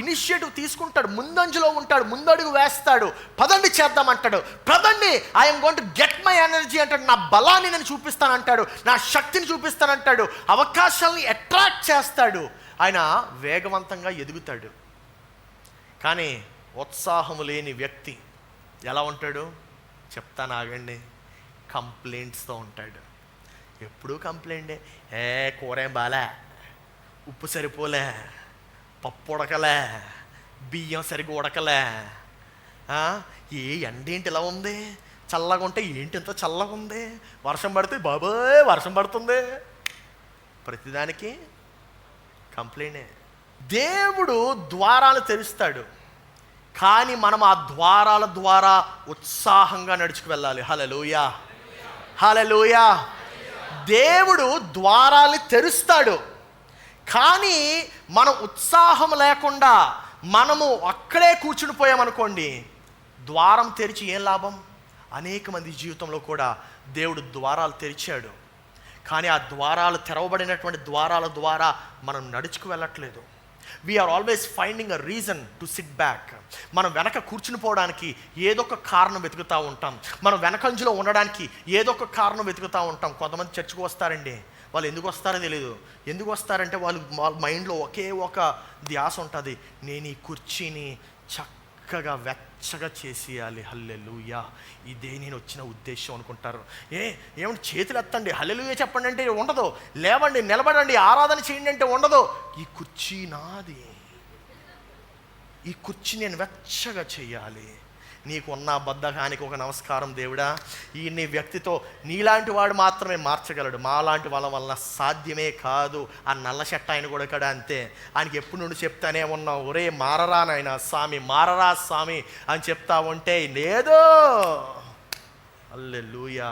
ఇనిషియేటివ్ తీసుకుంటాడు, ముందంజలో ఉంటాడు, ముందడుగు వేస్తాడు. పదండి చేద్దామంటాడు. పదండి, I'm going to get my energy అంటాడు. నా బలాన్ని నేను చూపిస్తానంటాడు, నా శక్తిని చూపిస్తానంటాడు, అవకాశాలని అట్రాక్ట్ చేస్తాడు. ఆయన వేగవంతంగా ఎదుగుతాడు. కానీ ఉత్సాహము లేని వ్యక్తి ఎలా ఉంటాడు చెప్తాను ఆగండి. కంప్లైంట్స్తో ఉంటాడు. ఎప్పుడూ కంప్లైంటే, కూర ఏం బాలే, ఉప్పు సరిపోలే, పప్పు ఉడకలే, బియ్యం సరిగ్గా ఉడకలే, ఎండేంటి ఇలా ఉంది, చల్లగా ఉంటే ఏంటి ఇంత చల్లగా ఉంది, వర్షం పడితే బాబోయ్ వర్షం పడుతుంది. ప్రతిదానికి కంప్లైంటే. దేవుడు ద్వారాలు తెరుస్తాడు, కానీ మనం ఆ ద్వారాల ద్వారా ఉత్సాహంగా నడుచుకు వెళ్ళాలి. హల్లెలూయా. హల్లెలూయా. దేవుడు ద్వారాల్ని తెరుస్తాడు, కానీ మనం ఉత్సాహం లేకుండా మనము అక్కడే కూర్చుని పోయామనుకోండి, ద్వారం తెరిచి ఏం లాభం? అనేక మంది జీవితంలో కూడా దేవుడు ద్వారాలు తెరిచాడు, కానీ ఆ ద్వారాలు తెరవబడినటువంటి ద్వారాల ద్వారా మనం నడుచుకు వెళ్ళట్లేదు. We are always finding a reason to sit back. మనం వెనక కూర్చుని పోవడానికి ఏదో ఒక కారణం వెతుకుతూ ఉంటాం. మనం వెనకంజులో ఉండడానికి ఏదో ఒక కారణం వెతుకుతూ ఉంటాం. కొంతమంది చర్చకు వస్తారండి, వాళ్ళు ఎందుకు వస్తారో తెలియదు. ఎందుకు వస్తారంటే వాళ్ళ మైండ్లో ఒకే ఒక ధ్యాస ఉంటుంది, నేను ఈ కుర్చీని చక్కగా వెచ్చగా చేసేయాలి. హల్లెలూయా, ఇదే నేను వచ్చిన ఉద్దేశం అనుకుంటారు. ఏమంటే చేతులు ఎత్తండి, హల్లెలూయా చెప్పండి అంటే ఉండదు, లేవండి నిలబడండి ఆరాధన చేయండి అంటే ఉండదు. ఈ కుర్చీ నాది, ఈ కుర్చీ నేను వెచ్చగా చేయాలి. నీకు ఉన్న బద్ధకానికి ఒక నమస్కారం దేవుడా. ఈ నీ వ్యక్తితో నీలాంటి వాడు మాత్రమే మార్చగలడు, మాలాంటి వాళ్ళ వల్ల సాధ్యమే కాదు. ఆ నల్ల చెట్ట ఆయన కూడా ఇక్కడ అంతే. ఆయనకి ఎప్పుడు నుండి చెప్తానే ఉన్నావు, ఒరే మారరా నాయనా స్వామి, మారరా స్వామి అని చెప్తా ఉంటే లేదు. హల్లెలూయా.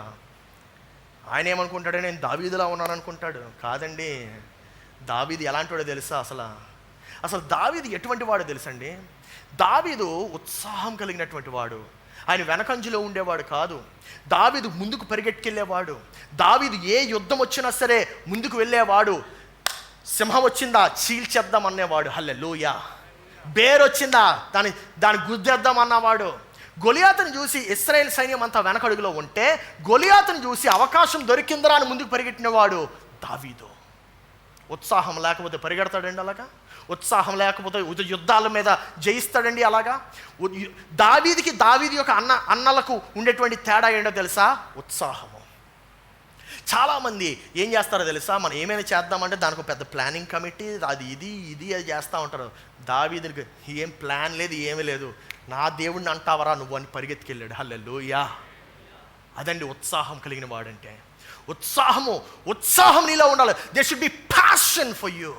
ఆయన ఏమనుకుంటాడు, నేను దావీదులా ఉన్నాను అనుకుంటాడు. కాదండి, దావీదు ఎలాంటి వాడో తెలుసా? అసలు దావీదు ఎటువంటి వాడో తెలుసండి? దావీదు ఉత్సాహం కలిగినటువంటి వాడు. ఆయన వెనకంజులో ఉండేవాడు కాదు. దావీదు ముందుకు పరిగెట్టుకెళ్ళేవాడు. దావీదు ఏ యుద్ధం వచ్చినా సరే ముందుకు వెళ్ళేవాడు. సింహం వచ్చిందా చీల్చేద్దాం అనేవాడు. హల్లెలూయా. బేర్ వచ్చిందా దాన్ని గుద్దేద్దాం అన్నవాడు. గొలియాతును చూసి ఇశ్రాయేల్ సైన్యం అంతా వెనకడుగులో ఉంటే గొలియాతును చూసి అవకాశం దొరికిందరా అని ముందుకు పరిగెట్టినవాడు దావీదు. ఉత్సాహం లేకపోతే పరిగెడతాడండి అలాగా? ఉత్సాహం లేకపోతే యుద్ధాల మీద జయిస్తాడండి అలాగా? దావీదు యొక్క అన్నలకు ఉండేటువంటి తేడా ఏంటో తెలుసా? ఉత్సాహము. చాలామంది ఏం చేస్తారో తెలుసా? మనం ఏమైనా చేద్దామంటే దానికి పెద్ద ప్లానింగ్ కమిటీ, అది ఇది అది చేస్తూ ఉంటారు. దావీదునికి ఏం ప్లాన్ లేదు, ఏమీ లేదు. నా దేవుడిని అంటావరా నువ్వు అని పరిగెత్తుకెళ్ళాడు. హల్లెలూయా. అదండి ఉత్సాహం కలిగిన వాడంటే. ఉత్సాహం నీలో ఉండాలి. There should be passion for you.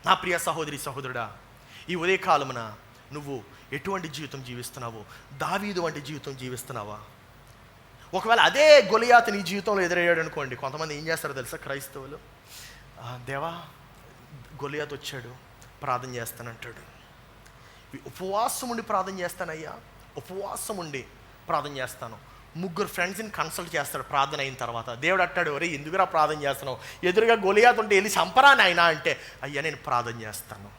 నా ప్రియ సహోదరి సహోదరుడా, ఈ ఉదయకాలమున నువ్వు ఎటువంటి జీవితం జీవిస్తున్నావు? దావీదు వంటి జీవితం జీవిస్తున్నావా? ఒకవేళ అదే గొలియాతు నీ జీవితంలో ఎదురయ్యాడు అనుకోండి, కొంతమంది ఏం చేస్తారో తెలుసా? క్రైస్తవులు, దేవా గొలియాతు వచ్చాడు, ప్రార్థన చేస్తానంటాడు. ఉపవాసం ఉండి ప్రార్థన చేస్తానయ్యా, ఉపవాసం ఉండి ప్రార్థన చేస్తాను. 3 ఫ్రెండ్స్ని కన్సల్ట్ చేస్తాడు ప్రార్థన అయిన తర్వాత. దేవుడు అంటాడు, ఒరే ఎందుకురా ప్రార్థన చేస్తున్నావు? ఎదురుగా గొలియాతు ఉంటే వెళ్ళి చంపరాని అయినా అంటే, అయ్యా నేను ప్రార్థన చేస్తాను.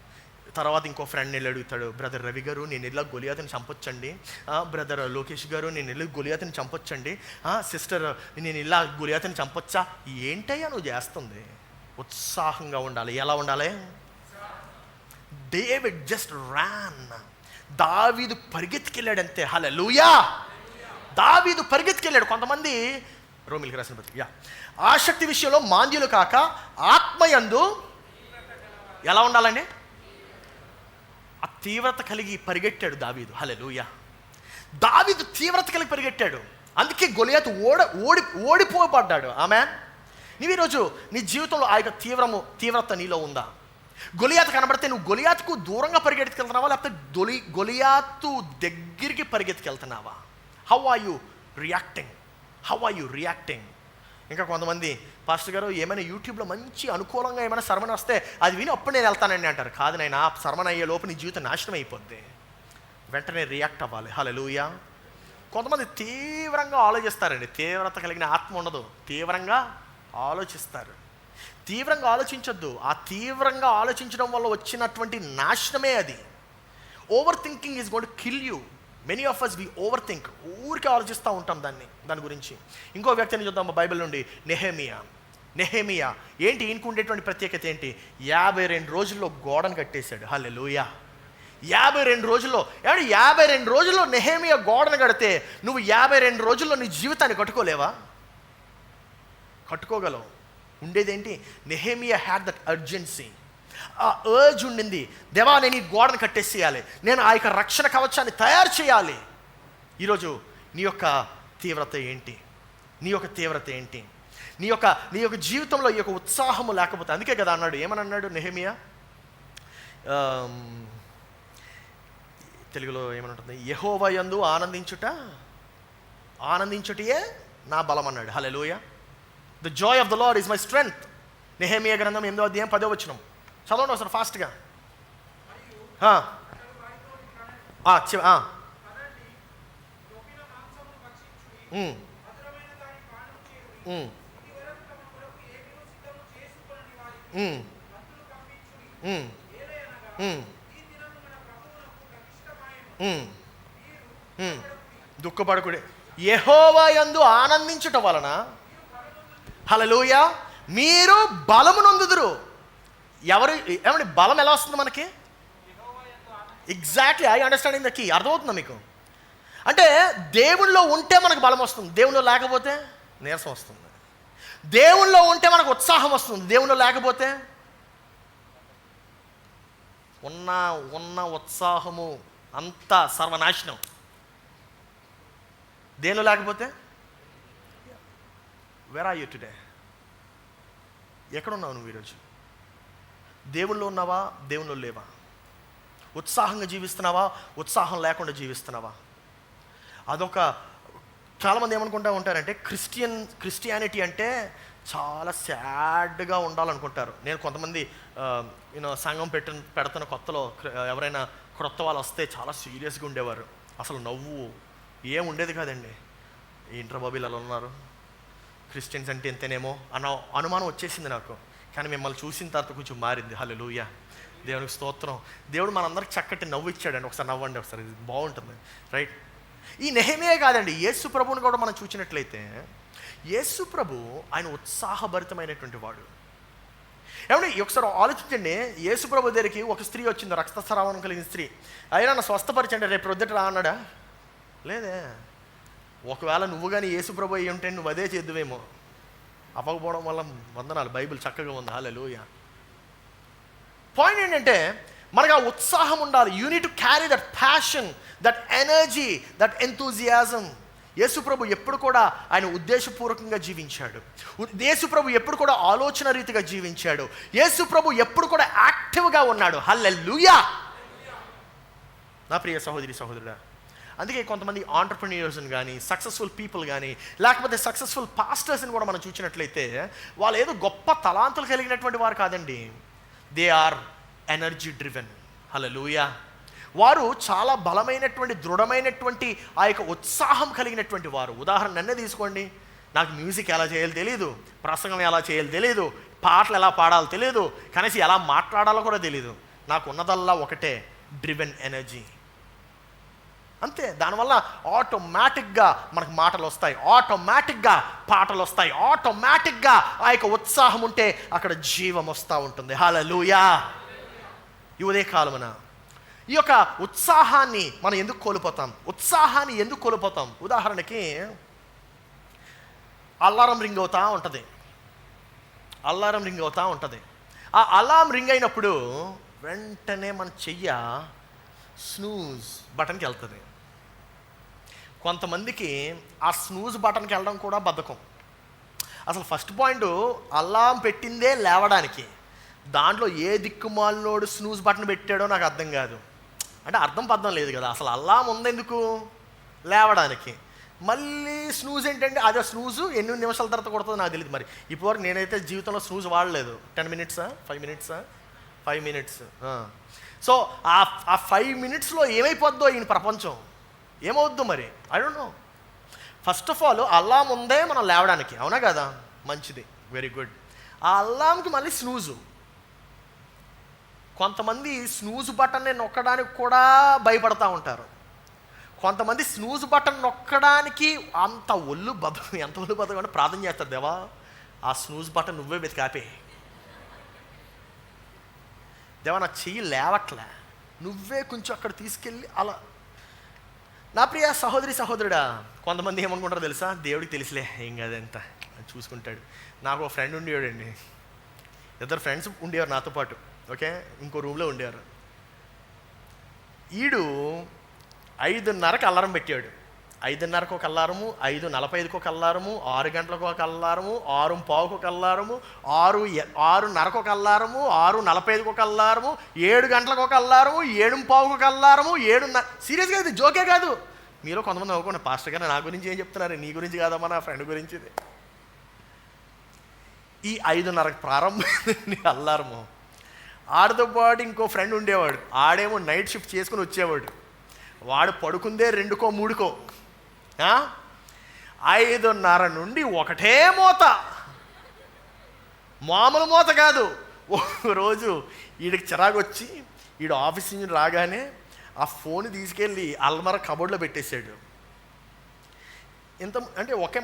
తర్వాత ఇంకో ఫ్రెండ్ని వెళ్ళి అడుగుతాడు, బ్రదర్ రవి గారు నేను ఇలా గొలియాతుని చంపొచ్చండి, బ్రదర్ లోకేష్ గారు నేను వెళ్ళి గొలియాతుని చంపొచ్చండి, సిస్టర్ నేను ఇలా గొలియాతుని చంపొచ్చా? ఏంటయ్యా నువ్వు చేస్తుంది? ఉత్సాహంగా ఉండాలి. ఎలా ఉండాలి? David just Ryan. దావీదు పరిగెత్తుకెళ్ళాడు అంతే. హల్లెలూయా. దావీదు పరిగెత్తుకెళ్ళాడు. కొంతమంది రోమిలికి రాసిన పత్రిక, ఆసక్తి విషయంలో మాంద్యులు కాక ఆత్మయందు ఎలా ఉండాలండి? ఆ తీవ్రత కలిగి పరిగెట్టాడు దావీదు. హల్లెలూయా. దావీదు తీవ్రత కలిగి పరిగెట్టాడు. అందుకే గొలియాతు ఓడిపోబడ్డాడు. ఆమేన్. నీవు ఈరోజు నీ జీవితంలో ఆ యొక్క తీవ్రత నీలో ఉందా? గొలియాతు కనబడితే నువ్వు గొలియాతుకు దూరంగా పరిగెత్తుకెళ్తున్నావా, లేకపోతే గొలియాతు దగ్గరికి పరిగెత్తుకెళ్తున్నావా? How are you reacting? ఇంకా కొంతమంది, పాస్టర్ గారు ఏమైనా యూట్యూబ్లో మంచి అనుకూలంగా ఏమైనా సర్మన్ వస్తే అది విని అప్పుడు నేను వెళ్తానండి అంటారు. కాదు నాయనా, సర్మన్ అయ్యే లోపు నీ జీవితం నాశనం అయిపోద్ది. వెంటనే రియాక్ట్ అవ్వాలి. హల్లెలూయా. కొంతమంది తీవ్రంగా ఆలోచిస్తారండి. తీవ్రత కలిగిన ఆత్మ ఉండదు, తీవ్రంగా ఆలోచిస్తారు. తీవ్రంగా ఆలోచించొద్దు. ఆ తీవ్రంగా ఆలోచించడం వల్ల వచ్చినటువంటి నాశనమే అది. Overthinking is going to kill you. Many of us we overthink. ఊరికే ఆలోచిస్తూ ఉంటాం దాని గురించి. ఇంకో వ్యక్తిని చూద్దాం బైబిల్ నుండి, నెహెమియా. ఏంటి ఈయనకు ఉండేటువంటి ప్రత్యేకత ఏంటి? 52 రోజుల్లో గోడను కట్టేశాడు. హల్లెలూయా. 52 రోజుల్లో. 52 రోజుల్లో నెహెమియా గోడను కడితే నువ్వు 52 రోజుల్లో నీ జీవితాన్ని కట్టుకోలేవా? కట్టుకోగలవు. ఉండేదేంటి? Nehemiah had that urgency. ఆ అర్జ్ ఉండింది, దేవా నేను ఈ గోడను కట్టేసేయాలి, నేను ఆ యొక్క రక్షణ కవచాన్ని తయారు చేయాలి. ఈరోజు నీ యొక్క తీవ్రత ఏంటి? నీ యొక్క జీవితంలో ఈ యొక్క ఉత్సాహము లేకపోతే, అందుకే కదా అన్నాడు, ఏమని అన్నాడు నెహెమియా? తెలుగులో ఏమనుంటుంది? యెహోవా యందు ఆనందించుటయే నా బలం అన్నాడు. Hallelujah. The joy of the Lord is my strength. Nehemiah గ్రంథం 8వ అధ్యాయం 10వ వచనం చదవండి ఒకసారి ఫాస్ట్గా. దుఃఖపడకుడే, యెహోవా యందు ఆనందించుట వలన, హల్లెలూయా, మీరు బలము నొందుదురు. ఏమండి బలం ఎలా వస్తుంది మనకి? Exactly, I understanding the key. అర్థమవుతుందా మీకు? అంటే దేవుళ్ళో ఉంటే మనకు బలం వస్తుంది, దేవుళ్ళో లేకపోతే నీరసం వస్తుంది. దేవుళ్ళో ఉంటే మనకు ఉత్సాహం వస్తుంది, దేవుళ్ళో లేకపోతే ఉన్న ఉత్సాహము అంతా సర్వనాశనం. దేవుళ్ళో లేకపోతే వేర్ ఆర్ యూ టుడే? ఎక్కడున్నావు నువ్వు ఈరోజు? దేవుళ్ళో ఉన్నావా, దేవుళ్ళో లేవా? ఉత్సాహంగా జీవిస్తున్నావా, ఉత్సాహం లేకుండా జీవిస్తున్నావా? అదొక చాలామంది ఏమనుకుంటూ ఉంటారంటే క్రిస్టియానిటీ అంటే చాలా సాడ్గా ఉండాలనుకుంటారు. నేను కొంతమంది సంఘం పెడుతున్న కొత్తలో ఎవరైనా క్రొత్త వాళ్ళు వస్తే చాలా సీరియస్గా ఉండేవారు. అసలు నవ్వు ఏం ఉండేది కాదండి. ఏంట్రా బాబు ఇలా ఉన్నారు, క్రిస్టియన్స్ అంటే ఎంతనేమో అన్న అనుమానం వచ్చేసింది నాకు. కానీ మిమ్మల్ని చూసిన తర్వాత కొంచెం మారింది. హల్లెలూయా, దేవునికి స్తోత్రం. దేవుడు మనందరికి చక్కటి నవ్వు ఇచ్చాడండి. ఒకసారి నవ్వండి ఒకసారి, ఇది బాగుంటుంది, రైట్? ఈ నెహెమియా కాదండి, యేసు ప్రభువుని కూడా మనం చూసినట్లయితే యేసు ప్రభు ఆయన ఉత్సాహభరితమైనటువంటి వాడు. ఏమంటే ఒకసారి ఆలోచించండి, యేసుప్రభు దగ్గరికి ఒక స్త్రీ వచ్చింది, రక్తస్రావం కలిగిన స్త్రీ. అయినా నా స్వస్థపరిచండి, రేపు ప్రొద్దుట రా అన్నాడా? లేదే. ఒకవేళ నువ్వు కానీ యేసుప్రభు అయ్యి ఉంటే నువ్వు అదే చేద్దువేమో. అవ్వకపోవడం వల్ల వందనాలు, బైబిల్ చక్కగా ఉంది. హల్లెలూయా. పాయింట్ ఏంటంటే మనకు ఆ ఉత్సాహం ఉండాలి. You need to carry that passion, that energy, that enthusiasm. యేసుప్రభు ఎప్పుడు కూడా ఆయన ఉద్దేశపూర్వకంగా జీవించాడు. యేసుప్రభు ఎప్పుడు కూడా ఆలోచన రీతిగా జీవించాడు. యేసుప్రభు ఎప్పుడు కూడా యాక్టివ్గా ఉన్నాడు. హల్లెలూయా. నా ప్రియ సహోదరి సహోదరుడా, అందుకే కొంతమంది ఆంటర్ప్రెన్యూర్స్ని కానీ, సక్సెస్ఫుల్ పీపుల్ కానీ, లేకపోతే సక్సెస్ఫుల్ పాస్టర్స్ని కూడా మనం చూసినట్లయితే వాళ్ళు ఏదో గొప్ప తలాంతులు కలిగినటువంటి వారు కాదండి. They are energy driven. Hallelujah. వారు చాలా బలమైనటువంటి, దృఢమైనటువంటి ఆ యొక్క ఉత్సాహం కలిగినటువంటి వారు. ఉదాహరణ నన్నే తీసుకోండి. నాకు మ్యూజిక్ ఎలా చేయాలో తెలియదు, ప్రసంగం ఎలా చేయాలో తెలియదు, పాటలు ఎలా పాడాలో తెలియదు, కనీసం ఎలా మాట్లాడాలో కూడా తెలియదు. నాకు ఉన్నదల్లా ఒకటే, డ్రివెన్ ఎనర్జీ. అంతే. దానివల్ల ఆటోమేటిక్గా మనకు మాటలు వస్తాయి, ఆటోమేటిక్గా పాటలు వస్తాయి, ఆటోమేటిక్గా ఆ యొక్క ఉత్సాహం ఉంటే అక్కడ జీవం వస్తూ ఉంటుంది. హల్లెలూయా. ఈ ఉదయకాలమున ఈ యొక్క ఉత్సాహాన్ని మనం ఎందుకు కోల్పోతాం? ఉత్సాహాన్ని ఎందుకు కోల్పోతాం? ఉదాహరణకి అలారం రింగ్ అవుతూ ఉంటుంది. అలారం రింగ్ అవుతూ ఉంటుంది. ఆ అలారం రింగ్ అయినప్పుడు వెంటనే మన చెయ్య స్నూజ్ బటన్కి వెళ్తుంది. కొంతమందికి ఆ స్నూజ్ బటన్కి వెళ్ళడం కూడా బద్ధకం. అసలు ఫస్ట్ పాయింట్ అలారం పెట్టిందే లేవడానికి. దాంట్లో ఏ దిక్కుమాలినోడు స్నూజ్ బటన్ పెట్టాడో నాకు అర్థం కాదు. అంటే అర్థం పర్థం లేదు కదా. అసలు అలారం ఉందెందుకు? లేవడానికి. మళ్ళీ స్నూజ్ ఏంటంటే అదే స్నూజు ఎన్ని నిమిషాల తర్వాత కొడుతుందో నాకు తెలియదు. మరి ఇప్పటివరకు నేనైతే జీవితంలో స్నూజ్ వాడలేదు. 10 మినిట్సా 5 మినిట్సా 5 మినిట్స్. సో ఆ 5 మినిట్స్లో ఏమైపోద్దో ఈయన ప్రపంచం, ఏమవుద్దు మరి, I don't know. First of all alarm ఉందే మనం లేవడానికి, అవునా కదా? మంచిది, వెరీ గుడ్. ఆ అలారంకి మళ్ళీ స్నూజు. కొంతమంది స్నూజ్ బటన్ని నొక్కడానికి కూడా భయపడతా ఉంటారు. కొంతమంది స్నూజ్ బటన్ నొక్కడానికి అంత ఒళ్ళు బతకం, ఎంత ఒళ్ళు బతకం అంటే ప్రార్థన చేస్తారు, దేవా ఆ స్నూజ్ బటన్ నువ్వే వెతికాపే, దేవా నా చెయ్యి లేవట్లే, నువ్వే కొంచెం అక్కడ తీసుకెళ్ళి అలా. నా ప్రియ సహోదరి సహోదరుడా, కొంతమంది ఏమనుకుంటారో తెలుసా? దేవుడికి తెలిసిలే, ఏం కాదంత చూసుకుంటాడు. నాకు ఒక ఫ్రెండ్ ఉండేవాడండి, 2 ఫ్రెండ్స్ ఉండేవారు నాతో పాటు. ఓకే, ఇంకో రూమ్లో ఉండేవారు. ఈడు 5:30కి అలారం పెట్టాడు. 5:30కి ఒక అలారము, 5:45కి ఒక అలారము, 6 గంటలకు ఒక అలారము, 6:15కి ఒక అలారము, 6:30కి ఒక అలారము, 6:45కి ఒక అలారము, 7 గంటలకు ఒక అలారము, 7:15కి ఒక అలారము, 7:30. సీరియస్గా ఇది జోకే కాదు. మీలో కొంతమంది అనుకోండి, పాస్టర్ గారు నా గురించి ఏం చెప్తున్నారు? నీ గురించి కాదమ్మా, నా ఫ్రెండ్ గురించి. ఈ 5:30కి ప్రారంభమైంది అలారము. ఆడితో పాటు ఇంకో ఫ్రెండ్ ఉండేవాడు. ఆడేమో నైట్ షిఫ్ట్ చేసుకుని వచ్చేవాడు. వాడు పడుకుందే 2కో 3కో. 5:30 నుండి ఒకటే మోత, మామూలు మోత కాదు. ఒకరోజు వీడికి చిరాకు వచ్చి వీడు ఆఫీస్ నుంచి రాగానే ఆ ఫోన్ తీసుకెళ్ళి అల్మర కబోర్డ్లో పెట్టేశాడు. అంటే ఒక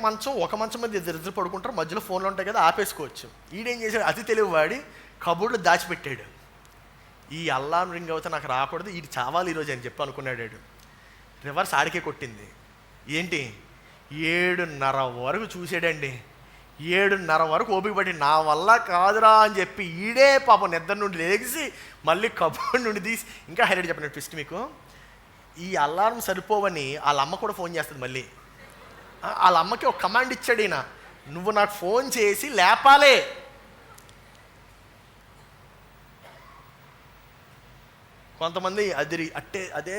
మంచం మీద ఇద్దరు పడుకుంటారు, మధ్యలో ఫోన్లు ఉంటాయి కదా, ఆపేసుకోవచ్చు. ఈడేం చేశాడు, అతి తెలివి వాడి కబోర్డ్లో దాచిపెట్టాడు. ఈ అల్లారం రింగ్ అవుతే నాకు రాకూడదు, ఇది చావాలి ఈరోజు అని చెప్పి అనుకున్నాడు. రివర్స్ ఆడికే కొట్టింది. ఏంటి, 7:30 వరకు చూసాడండి. 7:30 వరకు ఓపిక పట్టి నా వల్ల కాదురా అని చెప్పి ఈడే పాపం నిద్ర నుండి లేచి మళ్ళీ కబోర్డ్ నుండి తీసి, ఇంకా హైలైట్ చెప్పిన ట్విస్ట్ మీకు, ఈ అలారం సరిపోవని వాళ్ళ అమ్మ కూడా ఫోన్ చేస్తుంది. మళ్ళీ వాళ్ళ అమ్మకి ఒక కమాండ్ ఇచ్చాడు ఈయన, నువ్వు నాకు ఫోన్ చేసి లేపాలే. కొంతమంది అదే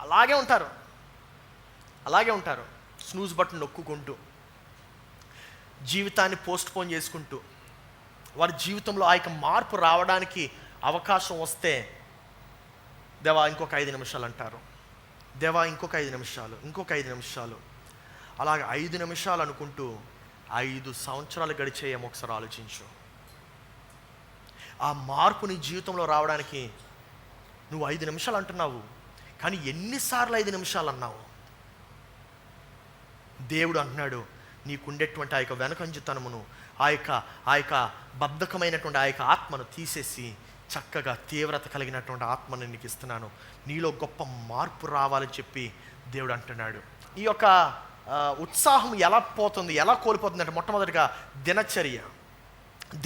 అలాగే ఉంటారు స్నూజ్ బటన్ నొక్కుంటూ, జీవితాన్ని పోస్ట్ పోన్ చేసుకుంటూ. వారి జీవితంలో ఆ యొక్క మార్పు రావడానికి అవకాశం వస్తే దేవా ఇంకొక 5 నిమిషాలు అంటారు, దేవా ఇంకొక 5 నిమిషాలు, ఇంకొక 5 నిమిషాలు, అలాగే 5 నిమిషాలు అనుకుంటూ 5 సంవత్సరాలు గడిచేయేమో ఒకసారి ఆలోచించు. ఆ మార్పు నీ జీవితంలో రావడానికి నువ్వు 5 నిమిషాలు అంటున్నావు, కానీ ఎన్నిసార్లు 5 నిమిషాలు అన్నావు? దేవుడు అంటున్నాడు, నీకుండేటువంటి ఆ యొక్క వెనకంజుతనమును, ఆ యొక్క బద్ధకమైనటువంటి ఆ యొక్క ఆత్మను తీసేసి చక్కగా తీవ్రత కలిగినటువంటి ఆత్మను నీకు ఇస్తున్నాను, నీలో గొప్ప మార్పు రావాలని చెప్పి దేవుడు అంటున్నాడు. ఈ యొక్క ఉత్సాహం ఎలా పోతుంది, ఎలా కోల్పోతుంది అంటే మొట్టమొదటిగా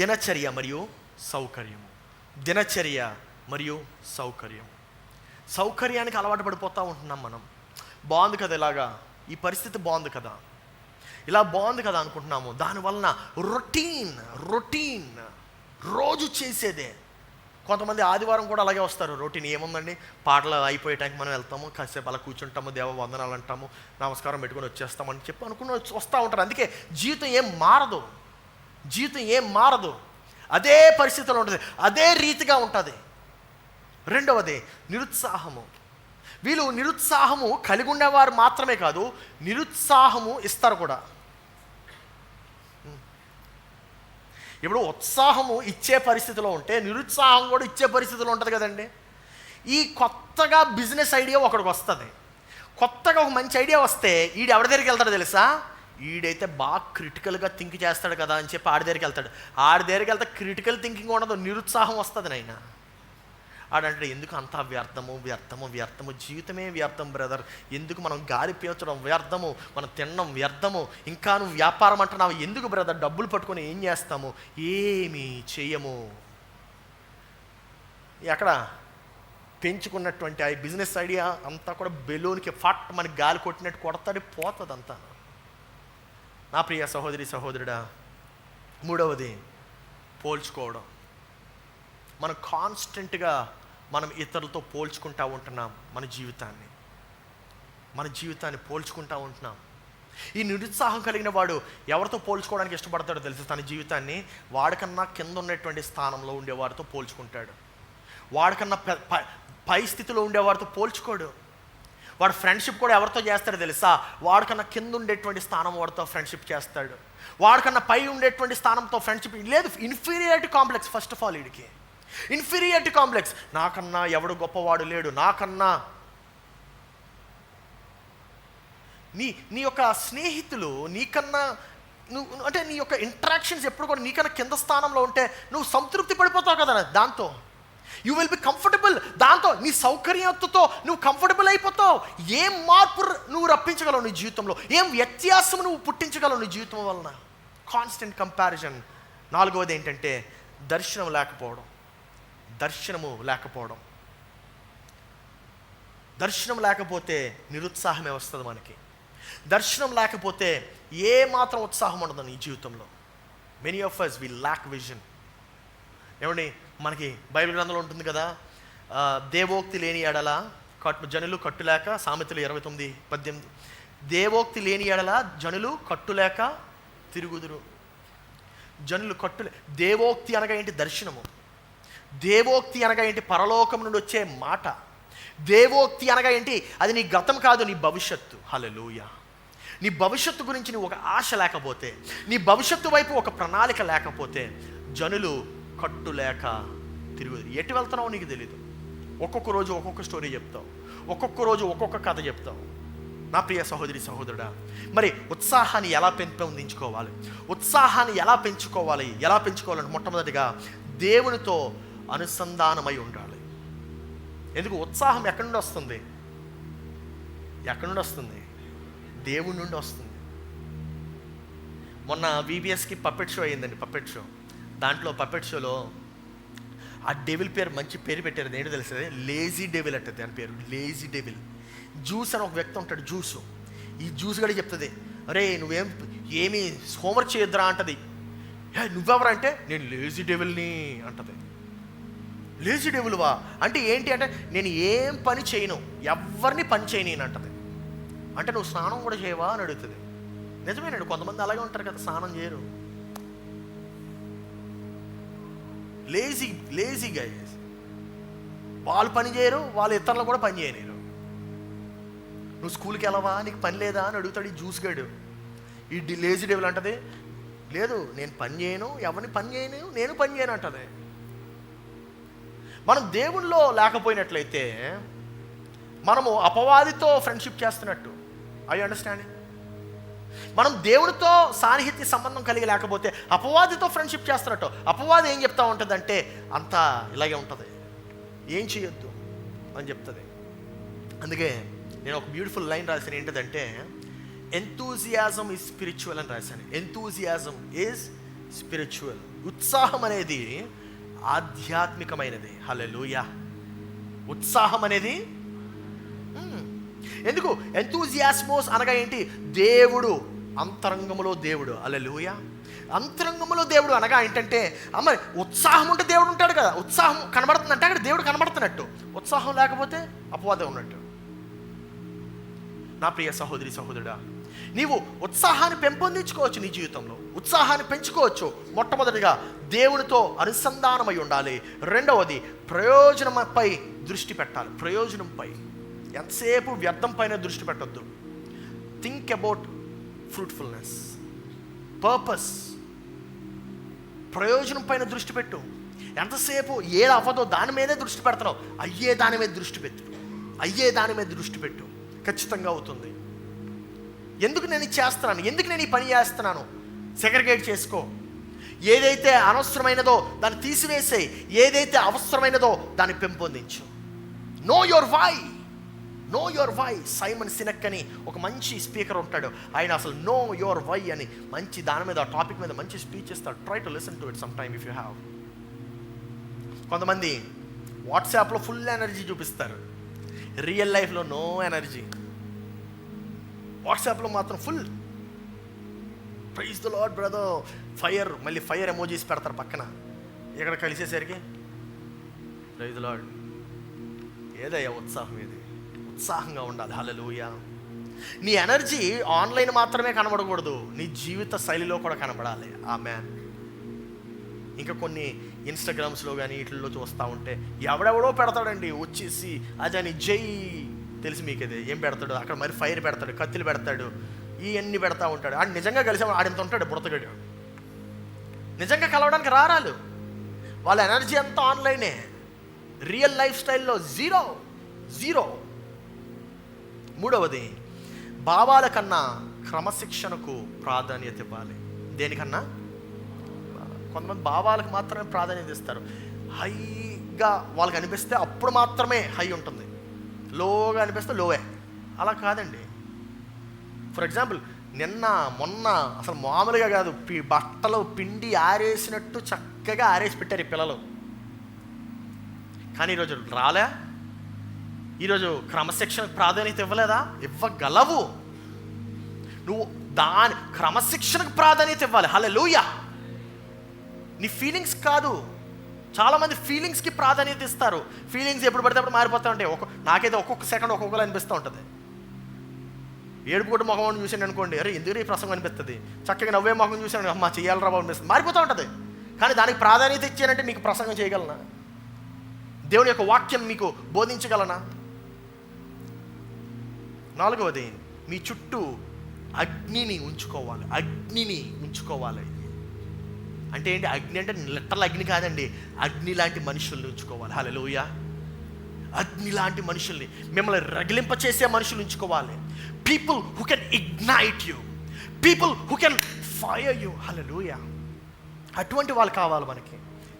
దినచర్య మరియు సౌకర్యము. దినచర్య మరియు సౌకర్యానికి అలవాటు పడిపోతూ ఉంటున్నాం మనం. బాగుంది కదా, ఇలాగా ఈ పరిస్థితి బాగుంది కదా, ఇలా బాగుంది కదా అనుకుంటున్నాము. దానివలన రొటీన్ రోజు చేసేదే. కొంతమంది ఆదివారం కూడా అలాగే వస్తారు. రొటీన్ ఏముందండి, పాటలు అయిపోయే టైంకి మనం వెళ్తాము, కాసేపు అలా కూర్చుంటాము, దేవ వందనాలు అంటాము, నమస్కారం పెట్టుకొని వచ్చేస్తామని చెప్పి అనుకుని వస్తూ ఉంటారు. అందుకే జీవితం ఏం మారదు, అదే పరిస్థితిలో ఉంటుంది, అదే రీతిగా ఉంటుంది. రెండవది నిరుత్సాహము. వీళ్ళు నిరుత్సాహము కలిగి ఉండేవారు మాత్రమే కాదు, నిరుత్సాహము ఇస్తారు కూడా. ఇప్పుడు ఉత్సాహము ఇచ్చే పరిస్థితిలో ఉంటే నిరుత్సాహం కూడా ఇచ్చే పరిస్థితిలో ఉంటుంది కదండి. ఈ కొత్తగా బిజినెస్ ఐడియా ఒకడికి వస్తుంది, కొత్తగా ఒక మంచి ఐడియా వస్తే ఈడు ఎవరి దగ్గరికి వెళ్తాడో తెలుసా? ఈడైతే బాగా క్రిటికల్గా థింక్ చేస్తాడు కదా అని చెప్పి ఆడి దగ్గరికి వెళ్తాడు. ఆడి దగ్గరికి వెళ్తే క్రిటికల్ థింకింగ్ ఉండదు, నిరుత్సాహం వస్తుంది. నాయన ఆడంటే ఎందుకు అంతా వ్యర్థము, జీవితమే వ్యర్థం బ్రదర్, ఎందుకు మనం గాలి పీల్చడం వ్యర్థము, మనం తినడం వ్యర్థము, ఇంకా నువ్వు వ్యాపారం అంటున్నావు ఎందుకు బ్రదర్, డబ్బులు పట్టుకొని ఏం చేస్తాము, ఏమీ చెయ్యము. ఎక్కడ పెంచుకున్నటువంటి ఆ బిజినెస్ ఐడియా అంతా కూడా బెలూన్కి ఫట్ మనకి గాలి కొట్టినట్టు కొడతాడు, పోతుంది అంతా. నా ప్రియ సహోదరుడా, మూడవది పోల్చుకోవడం. మనం కాన్స్టెంట్గా ఇతరులతో పోల్చుకుంటూ ఉంటున్నాం. మన జీవితాన్ని పోల్చుకుంటూ ఉంటున్నాం. ఈ నిరుత్సాహం కలిగిన వాడు ఎవరితో పోల్చుకోవడానికి ఇష్టపడతాడో తెలుసు? తన జీవితాన్ని వాడికన్నా కింద ఉన్నటువంటి స్థానంలో ఉండేవారితో పోల్చుకుంటాడు. వాడికన్నా పై స్థితిలో ఉండేవారితో పోల్చుకోడు. వాడు ఫ్రెండ్షిప్ కూడా ఎవరితో చేస్తాడో తెలుసా? వాడికన్నా కింద ఉండేటువంటి స్థానం వాడితో ఫ్రెండ్షిప్ చేస్తాడు. వాడికన్నా పై ఉండేటువంటి స్థానంతో ఫ్రెండ్షిప్ లేదు. Inferiority complex. First of all వీడికి ఇన్ఫీరియారిటీ కాంప్లెక్స్. నాకన్నా ఎవడు గొప్పవాడు లేడు, నాకన్నా. నీ యొక్క స్నేహితులు నీకన్నా అంటే నీ యొక్క ఇంటరాక్షన్స్ ఎప్పుడు కూడా నీకన్నా కింద స్థానంలో ఉంటే నువ్వు సంతృప్తి పడిపోతావు కదా దాంతో. యూ విల్ బి కంఫర్టబుల్ దాంతో. నీ సౌకర్యంతో నువ్వు కంఫర్టబుల్ అయిపోతావు. ఏం మార్పు నువ్వు రప్పించగలవు నీ జీవితంలో, ఏం వ్యత్యాసం నువ్వు పుట్టించగలవు నీ జీవితం వలన? Constant comparison. నాలుగవది ఏంటంటే దర్శనము లేకపోతే నిరుత్సాహమే వస్తుంది మనకి. దర్శనం లేకపోతే ఏ మాత్రం ఉత్సాహం ఉండదు నీ జీవితంలో. Many of us we lack vision. ఏమండి, మనకి బైబిల్ గ్రంథంలో ఉంటుంది కదా, దేవోక్తి లేని ఎడల జనులు కట్టులేక, సామెతలు 29:18. దేవోక్తి లేని ఎడల జనులు కట్టులేక తిరుగుదురు. దేవోక్తి అనగా ఏంటి? దర్శనము. దేవోక్తి అనగా ఏంటి? పరలోకం నుండి వచ్చే మాట. దేవోక్తి అనగా ఏంటి? అది నీ గతం కాదు, నీ భవిష్యత్తు. హల్లెలూయా. నీ భవిష్యత్తు గురించి నువ్వు ఒక ఆశ లేకపోతే, నీ భవిష్యత్తు వైపు ఒక ప్రణాళిక లేకపోతే జనులు కట్టులేక తిరుగుదు. ఎటు వెళ్తున్నావు నీకు తెలీదు. ఒక్కొక్క రోజు ఒక్కొక్క స్టోరీ చెప్తావు, ఒక్కొక్క రోజు ఒక్కొక్క కథ చెప్తావు. నా ప్రియ సహోదరుడా, మరి ఉత్సాహాన్ని ఎలా పెంపొందించుకోవాలి? ఎలా పెంచుకోవాలంటే మొట్టమొదటిగా దేవునితో అనుసంధానమై ఉండాలి. ఎందుకు? ఉత్సాహం ఎక్కడి నుండి వస్తుంది? దేవుని నుండి వస్తుంది. మొన్న VBSకి పప్పెట్ షో అయ్యిందండి. దాంట్లో పప్పెట్ షోలో ఆ డెవిల్ పేరు, మంచి పేరు పెట్టారు. ఏంటో తెలుసు? లేజీ డెవిల్ అంటది దాని పేరు. Lazy devil. జ్యూస్ అని ఒక వ్యక్తి ఉంటాడు. ఈ జ్యూస్ గడి చెప్తుంది, అరే ఏమీ హోంవర్క్ చేయొద్దురా అంటది. నువ్వెవరంటే నేను లేజీ డెవిల్ని అంటది. లేజీ డెవిల్వా అంటే ఏంటి అంటే నేను ఏం పని చేయను, ఎవరిని పని చేయను అంటది. అంటే నువ్వు స్నానం కూడా చేయవా అని అడుగుతుంది. నిజమేనండి, కొంతమంది అలాగే ఉంటారు కదా, స్నానం చేయరు. Lazy guys. వాళ్ళు పని చేయరు, వాళ్ళు ఇతరులు కూడా పని చేయలేరు. నువ్వు స్కూల్కి వెళ్ళవా, నీకు పని లేదా అని అడుగుతాడు ఈ జ్యూస్ గడు. ఈ లేజీ డెవిల్ అంటది, లేదు నేను పని చేయను, ఎవరిని పని చేయను, నేను పని చేయను అంటది. మనం దేవునిలో లేకపోయినట్లయితే మనము అపవాదితో ఫ్రెండ్షిప్ చేస్తున్నట్టు. I understanding? మనం దేవుడితో సాన్నిహిత్య సంబంధం కలిగి లేకపోతే అపవాదితో ఫ్రెండ్షిప్ చేస్తున్నట్టు. అపవాది ఏం చెప్తా ఉంటుందంటే అంతా ఇలాగే ఉంటుంది, ఏం చేయొద్దు అని చెప్తుంది. అందుకే నేను ఒక బ్యూటిఫుల్ లైన్ రాశాను, ఏంటిదంటే ఎంతూజియాజం ఈజ్ స్పిరిచువల్ అని రాశాను. Enthusiasm is spiritual. ఉత్సాహం అనేది ఆధ్యాత్మికమైనది. హల్లెలూయా. ఉత్సాహం అనేది ఎందుకు? ఎంతూజియాస్మోస్ అనగా ఏంటి? దేవుడు, అంతరంగములో దేవుడు. హల్లెలూయా. అంతరంగములో దేవుడు అనగా ఏంటంటే మరి ఉత్సాహం ఉంటే దేవుడు ఉంటాడు కదా. ఉత్సాహం కనబడుతుందంటే అక్కడ దేవుడు కనబడుతున్నట్టు, ఉత్సాహం లేకపోతే అపవాదం ఉన్నట్టు. నా ప్రియ సహోదరి సహోదరుడా, నీవు ఉత్సాహాన్ని పెంపొందించుకోవచ్చు, నీ జీవితంలో ఉత్సాహాన్ని పెంచుకోవచ్చు. మొట్టమొదటిగా దేవునితో అనుసంధానమై ఉండాలి. రెండవది ప్రయోజనంపై దృష్టి పెట్టాలి. ప్రయోజనంపై, ఎంతసేపు వ్యర్థం పైన దృష్టి పెట్టొద్దు. Think about fruitfulness, purpose. ప్రయోజనం పైన దృష్టి పెట్టు. ఎంతసేపు ఏది అవ్వదో దాని మీదే దృష్టి పెడతావు, అయ్యే దాని మీద దృష్టి పెట్టు. అయ్యే దాని మీద దృష్టి పెట్టు, ఖచ్చితంగా అవుతుంది. ఎందుకు నేను ఇది చేస్తున్నాను, ఎందుకు నేను ఈ పని చేస్తున్నాను, సెగ్రిగేట్ చేసుకో. ఏదైతే అనవసరమైనదో దాన్ని తీసివేసేయి, ఏదైతే అవసరమైనదో దాన్ని పెంపొందించు. Know your why, know your why. Simon Sinek అని ఒక మంచి స్పీకర్ ఉంటాడు, ఆయన అసలు నో యువర్ వై అని మంచి దాని మీద, టాపిక్ మీద మంచి స్పీచ్ ఇస్తాడు. Try to listen to it some time if you have. కొంతమంది వాట్సాప్లో ఫుల్ ఎనర్జీ చూపిస్తారు, రియల్ లైఫ్లో నో ఎనర్జీ. వాట్సాప్లో మాత్రం full praise the lord brother, fire, మళ్ళీ ఫైర్ ఎమోజీస్ పెడతారు పక్కన. ఇక్కడ కలిసేసరికి ప్రైజ్ ద లార్డ్. ఏదయ్యా ఉత్సాహం? ఏది? ఉత్సాహంగా ఉండాలి. హల్లెలూయా. నీ ఎనర్జీ ఆన్లైన్ మాత్రమే కనబడకూడదు, నీ జీవిత శైలిలో కూడా కనబడాలి. ఆమేన్. ఇంకా కొన్ని ఇన్స్టాగ్రామ్స్లో కానీ వీటిల్లో చూస్తూ ఉంటే ఎవడెవడో పెడతాడండి వచ్చేసి అదని జై, తెలిసి మీకు అది ఏం పెడతాడు అక్కడ, మరి ఫైర్ పెడతాడు, కత్తులు పెడతాడు, ఇవన్నీ పెడతా ఉంటాడు. ఆడు నిజంగా కలిసి ఆడింత ఉంటాడు బుడతగడు. నిజంగా కలవడానికి రారాలు, వాళ్ళ ఎనర్జీ అంతా ఆన్లైనే. రియల్ లైఫ్ స్టైల్లో జీరో జీరో. మూడవది, భావాల కన్నా క్రమశిక్షణకు ప్రాధాన్యత ఇవ్వాలి. దేనికన్నా? కొంతమంది భావాలకు మాత్రమే ప్రాధాన్యత ఇస్తారు. హైగా వాళ్ళకి అనిపిస్తే అప్పుడు మాత్రమే హై ఉంటుంది, లోగా అనిపిస్తే లోవే. అలా కాదండి. ఫర్ ఎగ్జాంపుల్, నిన్న మొన్న అసలు మామూలుగా కాదు, బట్టలు పిండి ఆరేసినట్టు చక్కగా ఆరేసి పెట్టారు ఈ పిల్లలు. కానీ ఈరోజు రాలే, ఈరోజు క్రమశిక్షణకు ప్రాధాన్యత ఇవ్వలేదా? ఇవ్వగలవు. నువ్వు దాని క్రమశిక్షణకు ప్రాధాన్యత ఇవ్వాలి. హల్లెలూయా. నీ ఫీలింగ్స్ కాదు. చాలామంది ఫీలింగ్స్కి ప్రాధాన్యత ఇస్తారు. ఫీలింగ్స్ ఎప్పుడు పడితే అప్పుడు మారిపోతూ ఉంటాయి. నాకైతే ఒక్కొక్క సెకండ్ ఒక్కొక్కలా అనిపిస్తూ ఉంటుంది. ఏడుపుకోటి ముఖం చూసాను అనుకోండి, అరే ఎందుకు ఈ ప్రసంగం అనిపిస్తుంది. చక్కగా నవ్వే ముఖం చూసాను, అమ్మా చేయాలరా బాబు అనిపిస్తుంది, మారిపోతూ ఉంటుంది. కానీ దానికి ప్రాధాన్యత ఇచ్చానంటే మీకు ప్రసంగం చేయగలనా? దేవుని యొక్క వాక్యం మీకు బోధించగలనా? నాలుగవది, మీ చుట్టూ అగ్నిని ఉంచుకోవాలి. అగ్నిని ఉంచుకోవాలి అంటే ఏంటి? అగ్ని అంటే లిటరల్ అగ్ని కాదండి, అగ్ని లాంటి మనుషుల్ని ఉంచుకోవాలి. హల్లెలూయా. అగ్ని లాంటి మనుషుల్ని, మిమ్మల్ని రగిలింపచేసే మనుషులు ఉంచుకోవాలి. People who can ignite you, people who can fire you. Hallelujah. అటువంటి వాళ్ళు కావాలి మనకి.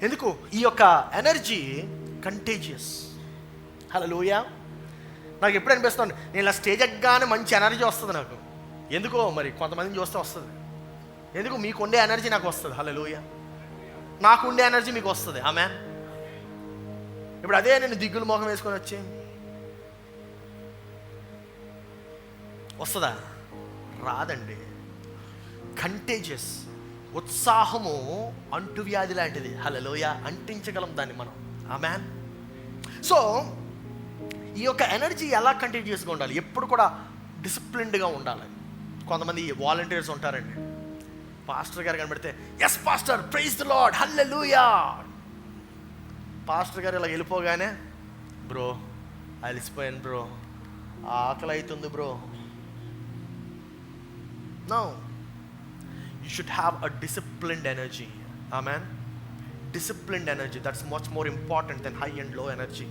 ఎందుకు? ఈ యొక్క ఎనర్జీ కంటేజియస్. హల్లెలూయా. నాకు ఎప్పుడు అనిపిస్తుంది, నేను ఇలా స్టేజ్ ఎక్కగానే మంచి ఎనర్జీ వస్తుంది నాకు. ఎందుకో మరి, కొంతమందిని చూస్తే వస్తుంది. ఎందుకు? మీకు ఉండే ఎనర్జీ నాకు వస్తుంది. హల్లెలూయా. నాకు ఉండే ఎనర్జీ మీకు వస్తుంది. ఆమేన్. ఇప్పుడు అదే నేను దిగ్గులు మోహం వేసుకొని వచ్చి వస్తుందా? రాదండి. కంటేజియస్. ఉత్సాహము అంటువ్యాధి లాంటిది. హల్లెలూయా. అంటించగలం దాన్ని మనం. ఆమేన్. సో ఈ యొక్క ఎనర్జీ ఎలా కంటిన్యూస్గా ఉండాలి? ఎప్పుడు కూడా డిసిప్లిన్డ్గా ఉండాలి. కొంతమంది వాలంటీర్స్ ఉంటారండి, పాస్టర్ గారు కనబడితే yes pastor, praise the lord, hallelujah. Pastor గారు ఇలా వెళ్ళిపోగానే, బ్రో అలసిపోయాను బ్రో, ఆకలి అవుతుంది bro. No, you should have a disciplined energy. Amen. Disciplined energy, that's much more important than high and low energy.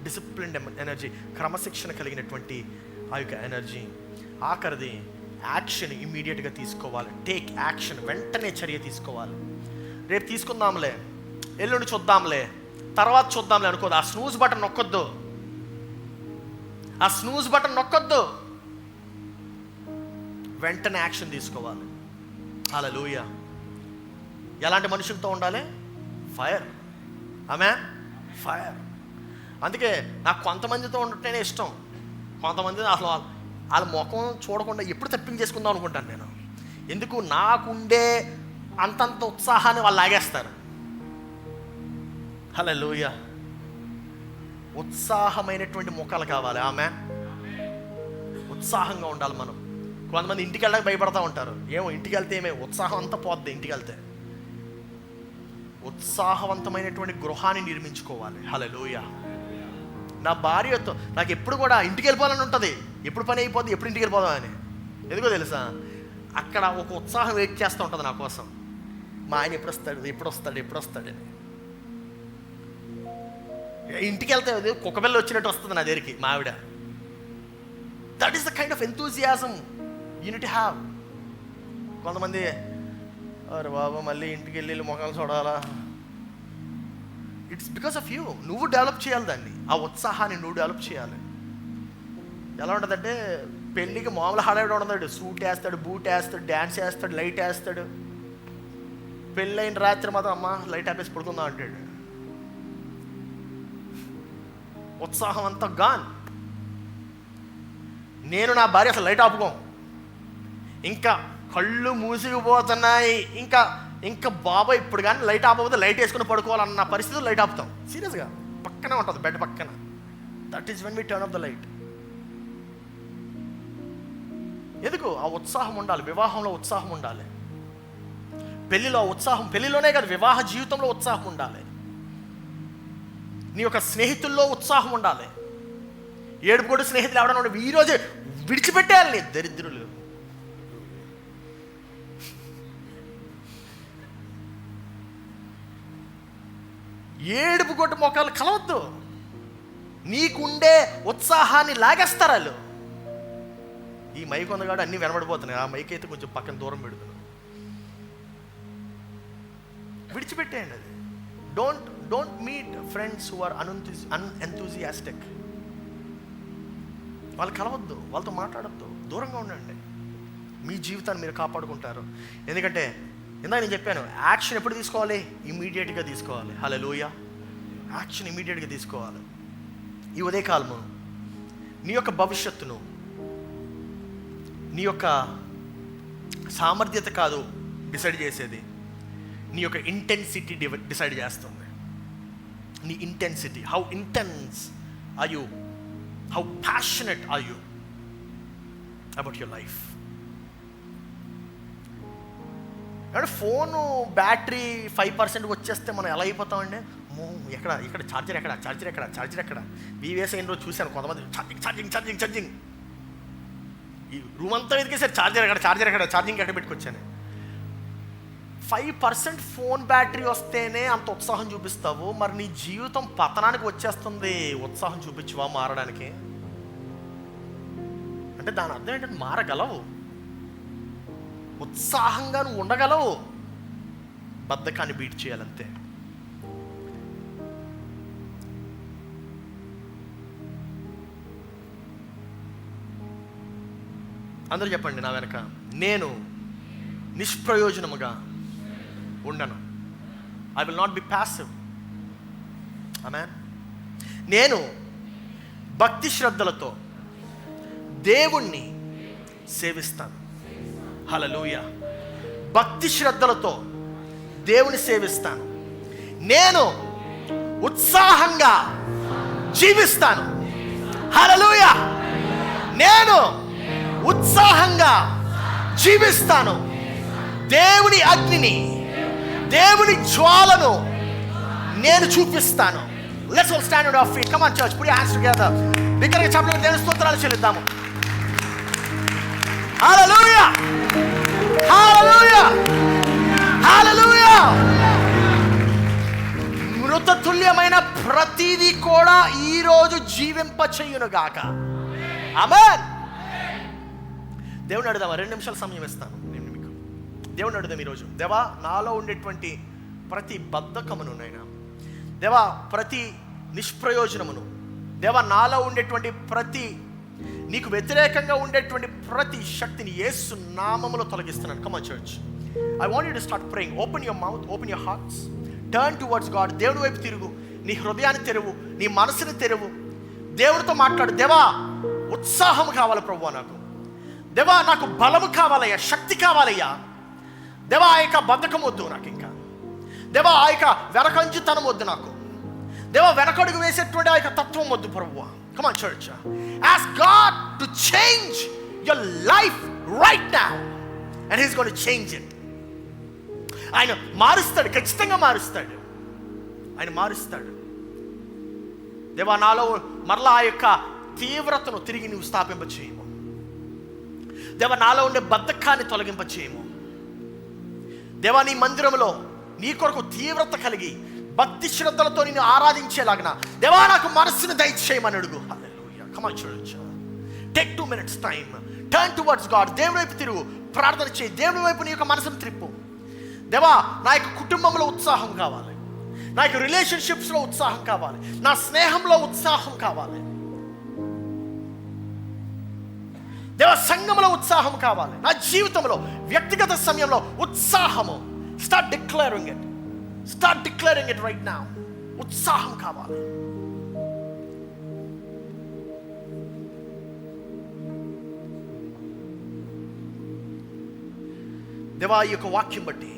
Disciplined energy, క్రమశిక్షణ కలిగినటువంటి ఆ యొక్క ఎనర్జీ. ఆఖరిది, యాక్షన్ ఇమ్మీడియట్గా తీసుకోవాలి. టేక్ యాక్షన్, వెంటనే చర్య తీసుకోవాలి. రేపు తీసుకుందాంలే, ఎల్లుండి చూద్దాంలే, తర్వాత చూద్దాంలే అనుకోదు. ఆ స్నూజ్ బటన్ నొక్కొద్దు, ఆ స్నూజ్ బటన్ నొక్కొద్దు, వెంటనే యాక్షన్ తీసుకోవాలి. హల్లెలూయా. ఎలాంటి మనుషులతో ఉండాలి? ఫైర్. ఆమేన్. ఫైర్. అందుకే నాకు కొంతమందితో ఉంటేనే ఇష్టం. కొంతమంది అసలు వాళ్ళ ముఖం చూడకుండా ఎప్పుడు తప్పించేసుకుందాం అనుకుంటాను నేను. ఎందుకు? నాకుండే అంతంత ఉత్సాహాన్ని వాళ్ళు లాగేస్తారు. హల్లెలూయా. ఉత్సాహమైనటువంటి ముఖాలు కావాలి. ఆమేన్. ఉత్సాహంగా ఉండాలి మనం. కొంతమంది ఇంటికి వెళ్ళడానికి భయపడతా ఉంటారు. ఏమో ఇంటికి వెళ్తే ఏమే ఉత్సాహం అంతా పోద్ది. ఇంటికి వెళ్తే ఉత్సాహవంతమైనటువంటి గృహాన్ని నిర్మించుకోవాలి. హల్లెలూయా. నా భార్యతో నాకు ఎప్పుడు కూడా ఇంటికి వెళ్ళిపోవాలని ఉంటుంది. ఎప్పుడు పని అయిపోద్ది, ఎప్పుడు ఇంటికి వెళ్ళిపోదాం అని. ఎందుకో తెలుసా? అక్కడ ఒక ఉత్సాహం వెయిట్ చేస్తూ ఉంటుంది నా కోసం. మా ఆయన ఎప్పుడు వస్తాడని. ఇంటికి వెళ్తే కుక్కబెల్ల వచ్చినట్టు వస్తుంది నా దగ్గరికి మా ఆవిడ. That is the kind of enthusiasm you need to have. కొంతమంది అరే బాబా మళ్ళీ ఇంటికి వెళ్ళి మొఖాలు చూడాలా. It's because of you. నువ్వు డెవలప్ చేయాలి దాన్ని. ఆ ఉత్సాహాన్ని నువ్వు డెవలప్ చేయాలి. ఎలా ఉంటుందంటే పెళ్ళికి మామూలు హడావిడి ఉండదు. సూట్ వేస్తాడు, బూట్ వేస్తాడు, డ్యాన్స్ వేస్తాడు, లైట్ వేస్తాడు. పెళ్ళైన రాత్రి మాత్రం అమ్మ లైట్ ఆపేసి పడుకుందాం అంటాడు. ఉత్సాహం అంతా గాన్. నేను నా భార్య అసలు లైట్ ఆపుకోం. ఇంకా కళ్ళు మూసిపోతున్నాయి, ఇంకా బాబా ఇప్పుడు కానీ లైట్ ఆపకపోతే లైట్ వేసుకుని పడుకోవాలన్న పరిస్థితులు లైట్ ఆపుతాం. సీరియస్గా పక్కనే ఉంటుంది, బెడ్ పక్కన. That is when we turn off the light. ఎందుకు? ఆ ఉత్సాహం ఉండాలి. వివాహంలో ఉత్సాహం ఉండాలి, పెళ్లిలో ఉత్సాహం, పెళ్లిలోనే కాదు వివాహ జీవితంలో ఉత్సాహం ఉండాలి. నీ యొక్క స్నేహితుల్లో ఉత్సాహం ఉండాలి. ఏడుపు కూడా స్నేహితులు ఎవడన్నా ఈరోజే విడిచిపెట్టేయాలి నీ దరిద్రులు. ఏడుపు కొట్టు మొక్కలు కలవద్దు. నీకుండే ఉత్సాహాన్ని లాగేస్తారు వాళ్ళు. ఈ మైక్ ఉందగాడు అన్నీ వినబడిపోతున్నాయి. ఆ మైక్ అయితే కొంచెం పక్కన దూరం పెడుతున్నాను. విడిచిపెట్టేయండి అది. Don't meet friends who are unenthusiastic. వాళ్ళు కలవద్దు, వాళ్ళతో మాట్లాడద్దు, దూరంగా ఉండండి. మీ జీవితాన్ని మీరు కాపాడుకుంటారు. ఎందుకంటే ఇందాక నేను చెప్పాను, యాక్షన్ ఎప్పుడు తీసుకోవాలి? ఇమ్మీడియట్గా తీసుకోవాలి. హల్లెలూయా. యాక్షన్ ఇమ్మీడియట్గా తీసుకోవాలి. ఈ ఉదయకాలము నీ యొక్క భవిష్యత్తును, నీ యొక్క సామర్థ్యత కాదు డిసైడ్ చేసేది, నీ యొక్క ఇంటెన్సిటీ డిసైడ్ చేస్తుంది. నీ intensity, how intense are you, how passionate are you about your life. అంటే ఫోను బ్యాటరీ 5% వచ్చేస్తే మనం ఎలా అయిపోతామండి? ఇక్కడ ఛార్జర్ ఎక్కడ వీవేస్ అయిన రోజు చూశాను. కొంతమంది ఛార్జింగ్ ఈ రూమ్ అంతా వెతికేసారు. ఛార్జర్ ఎక్కడ ఛార్జింగ్ ఎక్కడ పెట్టుకొచ్చాను. 5% ఫోన్ బ్యాటరీ వస్తేనే అంత ఉత్సాహం చూపిస్తావు. మరి నీ జీవితం పతనానికి వచ్చేస్తుంది. ఉత్సాహం చూపించువా మారడానికి? అంటే దాని అర్థం ఏంటంటే మారగలవు, ఉత్సాహంగా నువ్వు ఉండగలవు. బద్ధకాన్ని బీట్ చేయాలంతే. అందరూ చెప్పండి నా వెనక, నేను నిష్ప్రయోజనముగా ఉండను. I will not be passive. Amen. నేను భక్తి శ్రద్ధలతో దేవుణ్ణి సేవిస్తాను. హల్లెలూయా. భక్తి శ్రద్ధలతో దేవుని సేవిస్తాను. నేను ఉత్సాహంగా జీవిస్తాను. హల్లెలూయా. నేను ఉత్సాహంగా జీవిస్తాను. దేవుని అగ్నిని, దేవుని జ్వాలను నేను చూపిస్తాను. Let's all stand on hour feet. Come on church, put your hands together. బిగ్గరగా చప్పట్లు దేవుని స్తోత్రాలు చెల్లిద్దాము. హల్లెలూయా, హల్లెలూయా, హల్లెలూయా. మృత తుల్యమైన ప్రతిదీ కూడా ఈరోజు జీవింప చేయునుగాక. ఆమేన్. దేవుని అడుగుదామా? 2 నిమిషాల సమయం ఇస్తాను నేను మీకు. దేవుని అడుగుదాం ఈరోజు. దేవా, నాలో ఉండేటువంటి ప్రతి బద్ధకమును నైనా, దేవా ప్రతి నిష్ప్రయోజనమును, దేవా నాలో ఉండేటువంటి ప్రతి నీకు వ్యతిరేకంగా ఉండేటువంటి ప్రతి శక్తిని యేసు నామములో తొలగిస్తున్నాను. Come on church, I want you to start praying. Open your mouth, open your hearts, turn towards God. దేవుని వైపు తిరుగు, నీ హృదయాన్ని తెరువు, నీ మనసుని తెరువు, దేవునితో మాట్లాడు. దేవా, ఉత్సాహం కావాలి ప్రభువా, నాకు దేవా, నాకు బలము కావాలయ్యా, శక్తి కావాలయ్యా. దేవా, ఆ యొక్క బద్ధకం వద్దు నాకు, ఇంకా దేవా ఆ యొక్క వెనకంజుతనం వద్దు నాకు. దేవా, వెనకడుగు వేసేటువంటి ఆ యొక్క తత్వం వద్దు ప్రభువా. Come on church, ask God to change your life right now and He's going to change it. ఆయన మారుస్తాడు, ఖచ్చితంగా మారుస్తాడు, ఆయన మారుస్తాడు. దేవా, నాలో మరలా ఆ యొక్క తీవ్రతను తిరిగి నువ్వు స్థాపింపచేయము. దేవా, నాలో ఉండే బద్ధకాన్ని తొలగింపచేయము. దేవా, నీ మందిరంలో నీ కొరకు తీవ్రత కలిగి భక్తి శ్రద్ధలతో నిన్ను ఆరాధించేలాగిన దేవా నాకు మనస్సును దయచేయమని అడుగు. Hallelujah. Come on church, take 2 minutes time, turn towards God. దేవుని వైపు తిరుగు, ప్రార్థన చేయి, దేవుని వైపు నీ యొక్క మనసును త్రిప్పు. దేవా, నా యొక్క కుటుంబంలో ఉత్సాహం కావాలి, నా యొక్క రిలేషన్షిప్స్లో ఉత్సాహం కావాలి, నా స్నేహంలో ఉత్సాహం కావాలి. దేవా, సంఘంలో ఉత్సాహం కావాలి, నా జీవితంలో వ్యక్తిగత సమయంలో ఉత్సాహము. Start declaring it, start declaring it right now. ఉత్సాహం కావాలి. దేవా, ఈ యొక్క వాక్యం బట్టి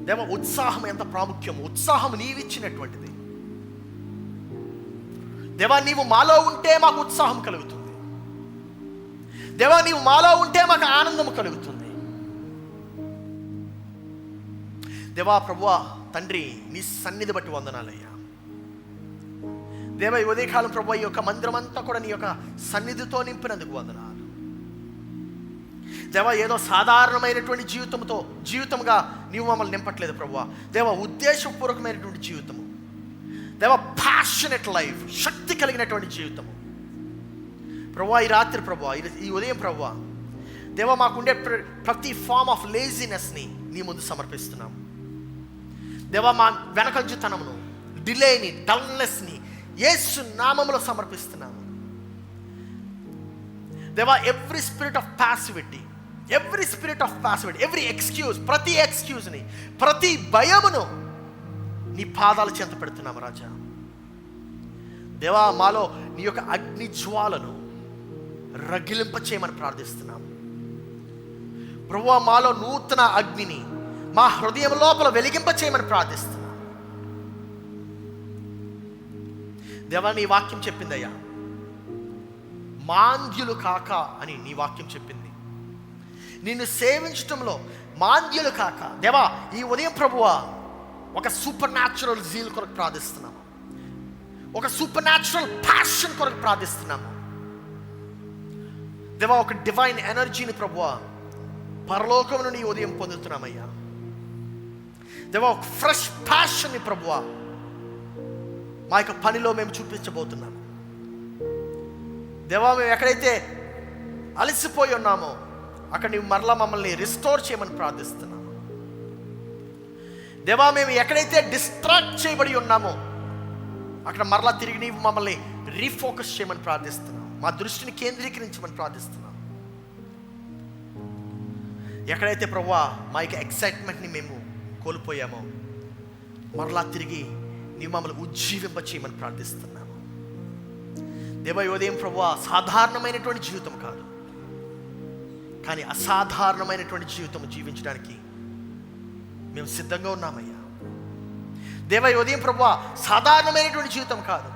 దేవా, ఉత్సాహం ఎంత ప్రాముఖ్యము. ఉత్సాహం నీవిచ్చినటువంటిది. దేవా, నీవు మాలో ఉంటే మాకు ఉత్సాహం కలుగుతుంది. దేవా, నీవు మాలో ఉంటే మాకు ఆనందం కలుగుతుంది. దేవా, ప్రభువా, తండ్రి, నీ సన్నిధి బట్టి వందనాలయ్యా. దేవా, ఈ ఉదయకాలం ప్రభువా, ఈ యొక్క మందిరం అంతా కూడా నీ యొక్క సన్నిధితో నింపినందుకు వందనాలు. దేవా, ఏదో సాధారణమైనటువంటి జీవితంగా నీవు మమ్మల్ని నింపట్లేదు ప్రభువా. దేవా, ఉద్దేశపూర్వకమైనటువంటి జీవితము. దేవా, ప్యాషనెట్ లైఫ్, శక్తి కలిగినటువంటి జీవితము ప్రభువా. ఈ రాత్రి ప్రభువా, ఈ ఉదయం ప్రభువా, దేవా, మాకుండే ప్రతి ఫార్మ్ ఆఫ్ లేజినెస్ని నీ ముందు సమర్పిస్తున్నాం. దేవా, మా వెనకంజుతనమును, డిలేని, డల్నెస్ని యేసు నామములో సమర్పిస్తున్నాము. దేవా, every spirit of passivity, every excuse, ప్రతి ఎక్స్క్యూజ్ని, ప్రతి భయమును నీ పాదాల చెంత పెడుతున్నాము రాజా. దేవా, మాలో నీ యొక్క అగ్ని జ్వాలను రగిలింప చేయమని ప్రార్థిస్తున్నాము ప్రభువా. మాలో నూతన అగ్నిని మా హృదయం లోపల వెలిగింప చేయమని ప్రార్థిస్తున్నాము దేవా. నీ వాక్యం చెప్పిందయ్యా, మాంద్యులు కాక అని నీ వాక్యం చెప్పింది. నిన్ను సేవించటంలో మాంద్యులు కాక దేవా, ఈ ఉదయం ప్రభువా, ఒక సూపర్ న్యాచురల్ జీల్ కొరకు ప్రార్థిస్తున్నాము, ఒక సూపర్ న్యాచురల్ ప్యాషన్ కొరకు ప్రార్థిస్తున్నాము దేవా. ఒక డివైన్ ఎనర్జీని ప్రభువా పరలోకం నుండి ఈ ఉదయం పొందుతున్నామయ్యా దేవా. ఒక ఫ్రెష్ ప్యాషన్ని ప్రభువా మా యొక్క పనిలో మేము చూపించబోతున్నాము దేవా. మేము ఎక్కడైతే అలసిపోయి ఉన్నామో అక్కడ నీవు మరలా మమ్మల్ని రిస్టోర్ చేయమని ప్రార్థిస్తున్నాము దేవా. మేము ఎక్కడైతే డిస్ట్రాక్ట్ చేయబడి ఉన్నామో అక్కడ మరలా తిరిగి నీవు మమ్మల్ని రీఫోకస్ చేయమని ప్రార్థిస్తున్నాం. మా దృష్టిని కేంద్రీకరించమని ప్రార్థిస్తున్నాం. ఎక్కడైతే ప్రభువా మా యొక్క ఎక్సైట్మెంట్ని మేము కోల్పోయామో మరలా తిరిగి నీవు మమ్మల్ని ఉజ్జీవింప చేయమని ప్రార్థిస్తున్నాము దేవా. ఈ ఉదయం ప్రభువా, సాధారణమైనటువంటి జీవితం కాదు, కానీ అసాధారణమైనటువంటి జీవితం జీవించడానికి మేము సిద్ధంగా ఉన్నామయ్యా దేవా. ఈ ఉదయం ప్రభువా, సాధారణమైనటువంటి జీవితం కాదు,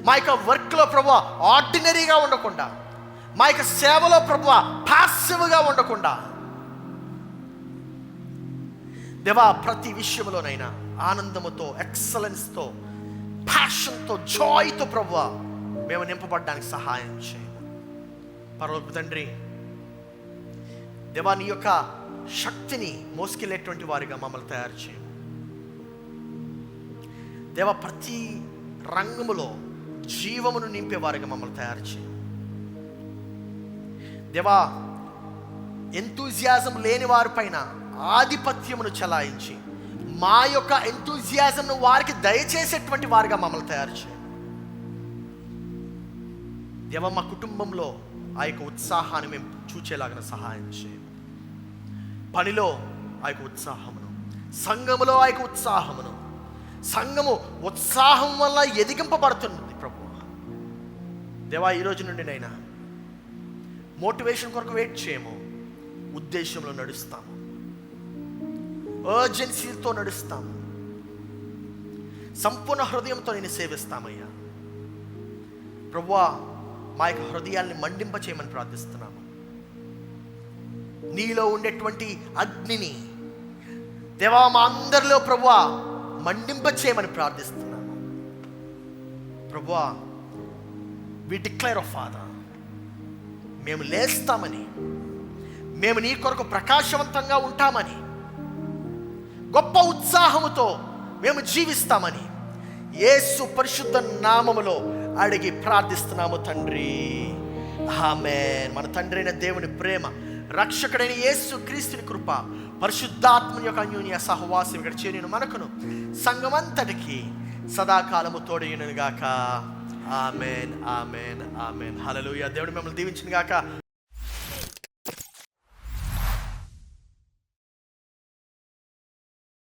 మా యొక్క వర్క్లో ప్రభువా ఆర్డినరీగా ఉండకుండా, మా యొక్క సేవలో ప్రభువా పాసివ్గా ఉండకుండా దేవా, ప్రతి విషయంలోనైనా ఆనందముతో, ఎక్సలెన్స్తో, ప్యాషన్తో, జాయ్తో ప్రభువా మేము నింపబడడానికి సహాయం చేయండి పరలోకపు తండ్రి. దేవా, నీ యొక్క శక్తిని మోసుకెళ్ళేటువంటి వారిగా మమ్మల్ని తయారు చేయండి దేవా. ప్రతి రంగములో జీవమును నింపే వారిగా మమ్మల్ని తయారు చేయండి దేవా, ఎంతూజియాజం లేని వారిపైన ఆధిపత్యమును చలాయించి మా యొక్క ఎంతూజియాజంను వారికి దయచేసేటువంటి వారిగా మమ్మల్ని తయారు చేయండి. దేవా, మా కుటుంబంలో ఆ యొక్క ఉత్సాహాన్ని మేము చూచేలాగిన సహాయం చేయండి. పనిలో ఆ యొక్క ఉత్సాహమును, సంఘములో ఆ యొక్క ఉత్సాహమును, సంఘము ఉత్సాహం వల్ల ఎదిగింపబడుతున్నది ప్రభు. దేవా, ఈరోజు నుండి నైనా మోటివేషన్ కొరకు వెయిట్ చేయము, ఉద్దేశంలో నడుస్తాము, అర్జెన్సీతో నడుస్తాము, సంపూర్ణ హృదయంతో నేను సేవిస్తామయ్యా. ప్రభువా, మా యొక్క హృదయాల్ని మండింప చేయమని ప్రార్థిస్తున్నాము. నీలో ఉండేటువంటి అగ్నిని దేవా మా అందరిలో ప్రభువా మండింప చేయమని ప్రార్థిస్తున్నాము. ప్రభువా, వి డిక్లేర్ ఆఫ్ ఫాదర్, మేము లేస్తామని, మేము నీ కొరకు ప్రకాశవంతంగా ఉంటామని, గొప్ప ఉత్సాహముతో మేము జీవిస్తామని యేసు పరిశుద్ధ నామములో అడిగి ప్రార్థిస్తున్నాము తండ్రి. ఆమేన్. మన తండ్రి అయిన దేవుని ప్రేమ, రక్షకుడైన యేసు క్రీస్తుని కృప, పరిశుద్ధాత్మని యొక్క అన్యోన్య సహవాసం ఇక్కడ చేరిన మనకును సంఘమంతటికి సదాకాలము తోడయును గాక. ఆమేన్, ఆమేన్, ఆమేన్. హల్లెలూయా. దేవుడు మిమ్మల్ని దీవించును గాక.